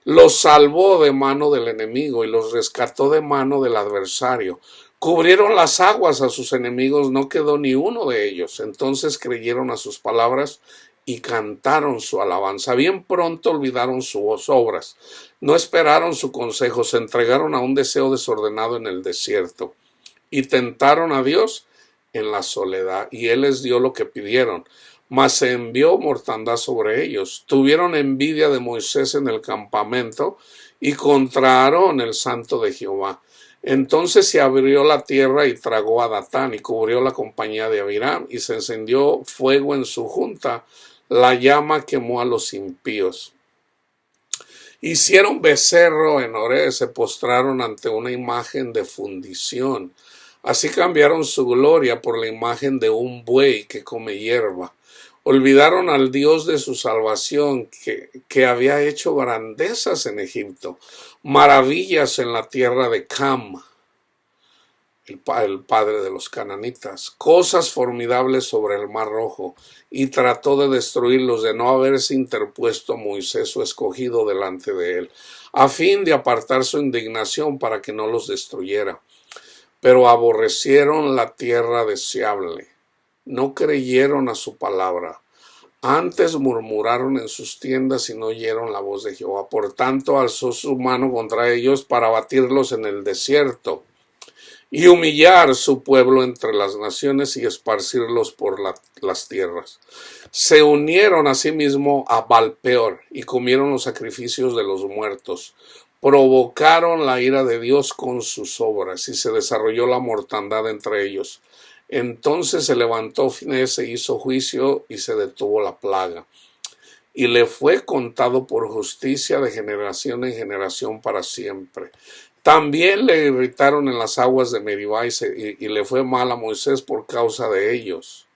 Los salvó de mano del enemigo y los rescató de mano del adversario. Cubrieron las aguas a sus enemigos, no quedó ni uno de ellos. Entonces creyeron a sus palabras y cantaron su alabanza. Bien pronto olvidaron sus obras, no esperaron su consejo, se entregaron a un deseo desordenado en el desierto y tentaron a Dios en la soledad, y Él les dio lo que pidieron, mas se envió mortandad sobre ellos. Tuvieron envidia de Moisés en el campamento y contra Aarón, el santo de Jehová. Entonces se abrió la tierra y tragó a Datán y cubrió la compañía de Abiram, y se encendió fuego en su junta, la llama quemó a los impíos. Hicieron becerro en Horeb, se postraron ante una imagen de fundición. Así cambiaron su gloria por la imagen de un buey que come hierba. Olvidaron al Dios de su salvación, que había hecho grandezas en Egipto, maravillas en la tierra de Cam, el padre de los cananitas, cosas formidables sobre el mar Rojo, y trató de destruirlos de no haberse interpuesto Moisés su escogido delante de él, a fin de apartar su indignación para que no los destruyera. Pero aborrecieron la tierra deseable, no creyeron a su palabra. Antes murmuraron en sus tiendas y no oyeron la voz de Jehová. Por tanto, alzó su mano contra ellos para batirlos en el desierto y humillar su pueblo entre las naciones y esparcirlos por las tierras. Se unieron asimismo a Baal-peor y comieron los sacrificios de los muertos. Provocaron la ira de Dios con sus obras y se desarrolló la mortandad entre ellos. Entonces se levantó Finés e hizo juicio y se detuvo la plaga. Y le fue contado por justicia de generación en generación para siempre. También le irritaron en las aguas de Meribá y le fue mal a Moisés por causa de ellos.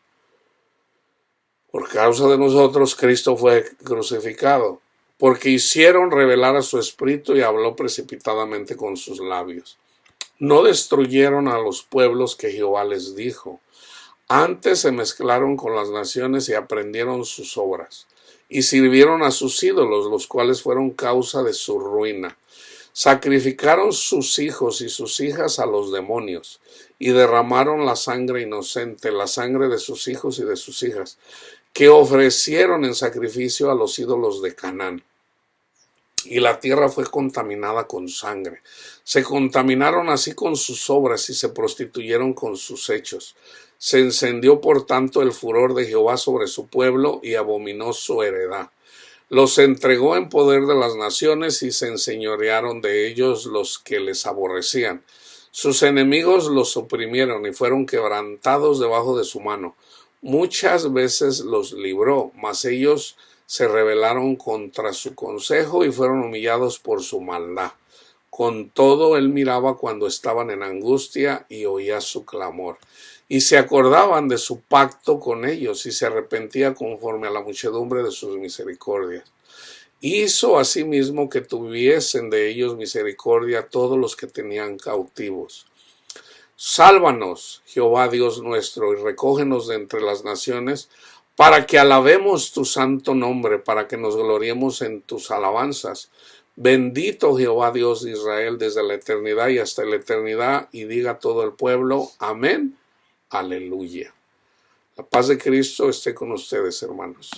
Por causa de nosotros Cristo fue crucificado, porque hicieron revelar a su espíritu y habló precipitadamente con sus labios. No destruyeron a los pueblos que Jehová les dijo. Antes se mezclaron con las naciones y aprendieron sus obras, y sirvieron a sus ídolos, los cuales fueron causa de su ruina. Sacrificaron sus hijos y sus hijas a los demonios, y derramaron la sangre inocente, la sangre de sus hijos y de sus hijas, que ofrecieron en sacrificio a los ídolos de Canaán. Y la tierra fue contaminada con sangre. Se contaminaron así con sus obras y se prostituyeron con sus hechos. Se encendió por tanto el furor de Jehová sobre su pueblo y abominó su heredad. Los entregó en poder de las naciones y se enseñorearon de ellos los que les aborrecían. Sus enemigos los oprimieron y fueron quebrantados debajo de su mano. Muchas veces los libró, mas ellos se rebelaron contra su consejo y fueron humillados por su maldad. Con todo él miraba cuando estaban en angustia y oía su clamor. Y se acordaban de su pacto con ellos y se arrepentía conforme a la muchedumbre de sus misericordias. Hizo asimismo que tuviesen de ellos misericordia todos los que tenían cautivos. Sálvanos, Jehová Dios nuestro, y recógenos de entre las naciones, para que alabemos tu santo nombre, para que nos gloriemos en tus alabanzas. Bendito Jehová Dios de Israel desde la eternidad y hasta la eternidad, y diga todo el pueblo, amén, aleluya. La paz de Cristo esté con ustedes, hermanos.